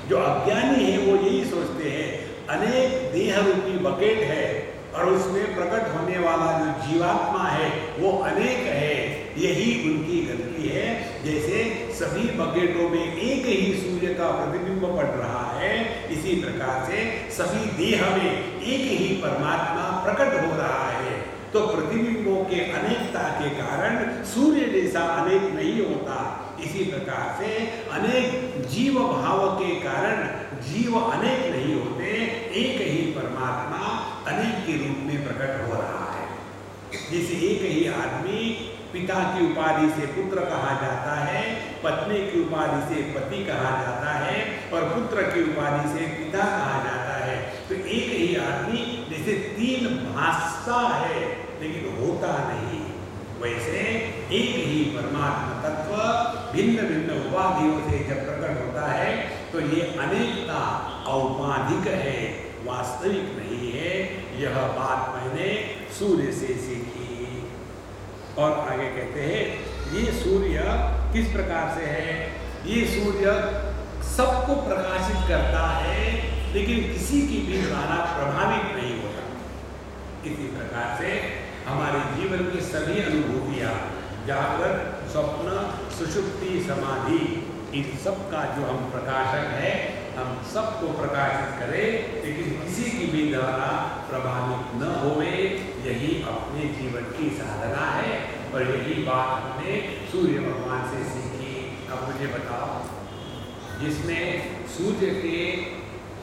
जो अज्ञानी है वो यही सोचते हैं अनेक देह रूपी बकेट है और उसमें प्रकट होने वाला जो जीवात्मा है वो अनेक है। यही उनकी गलती है। जैसे सभी बकेटों में एक ही सूर्य का प्रतिबिंब पड़ रहा है, इसी प्रकार से सभी देह में एक ही परमात्मा प्रकट हो रहा है। तो प्रतिबिंबों के अनेकता के कारण सूर्य जैसा अनेक नहीं होता। इसी प्रकार से अनेक जीव भाव के कारण जीव अनेक नहीं होते, एक ही परमात्मा अनेक के रूप में प्रकट हो रहा है। जैसे एक ही आदमी पिता की उपाधि से पुत्र कहा जाता है, पत्नी की उपाधि से पति कहा जाता है और पुत्र की उपाधि से पिता कहा जाता है। तो एक ही आदमी जैसे तीन भाषा है लेकिन होता नहीं, वैसे एक ही परमात्मा तत्व भिन्न भिन्न उपाधियों से जब प्रकट होता है तो ये अनेकता औपाधिक है, वास्तविक नहीं है। यह बात मैंने सूर्य से सीखी। और आगे कहते हैं ये सूर्य किस प्रकार से है, ये सूर्य सबको प्रकाशित करता है लेकिन किसी की भी द्वारा प्रभावित नहीं होता। इसी प्रकार से हमारे जीवन की सभी अनुभूतियाँ, जागृत, स्वप्न, सुषुप्ति, समाधि, इन सब का जो हम प्रकाशक है, हम सबको प्रकाशित करें लेकिन किसी की भी द्वारा प्रभावित न होवे, यही अपने जीवन की साधना है। और यही बात हमने सूर्य भगवान से सीखी। अब मुझे बताओ, जिसने सूर्य के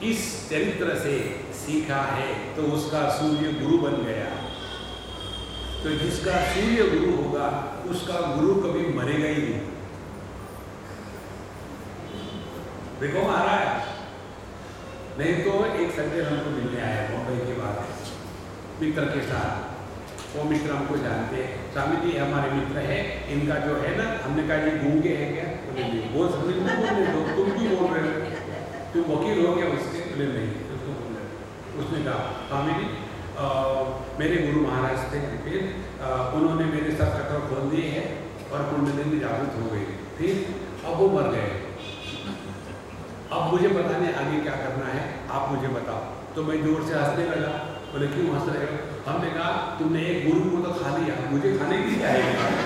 इस चरित्र से सीखा है तो उसका सूर्य गुरु बन गया। तो जिसका सूर्य गुरु होगा उसका गुरु कभी मरेगा ही नहीं। देखो महाराज, नहीं तो एक संजय हमको मिलने आया मुंबई की बात है, मित्र के साथ। वो मित्र हमको जानते हैं, स्वामी जी हमारे मित्र है, इनका जो है ना, हमने कहा ये गूंगे है क्या? बोले नहीं। वो समझ में बोलने दो, तुम क्यों बोल रहे हो, तुम वकील हो गया उसके? बोले नहीं, उसको बोल रहे। उसने कहा स्वामी जी मेरे गुरु महाराज थे, फिर उन्होंने मेरे सब चक्र खोल दिए हैं और कुंडलिनी जागृत हो गई, फिर अब वो मर गए। अब मुझे बताने आगे क्या करना है, आप मुझे बताओ। तो मैं जोर से हंसने लगा। बोले क्यों हंस रहे हो? हमने कहा तुमने एक गुरु को तो खा लिया, मुझे खाने की क्या है?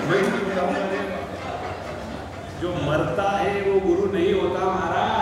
मैं जो मरता है वो गुरु नहीं होता महाराज।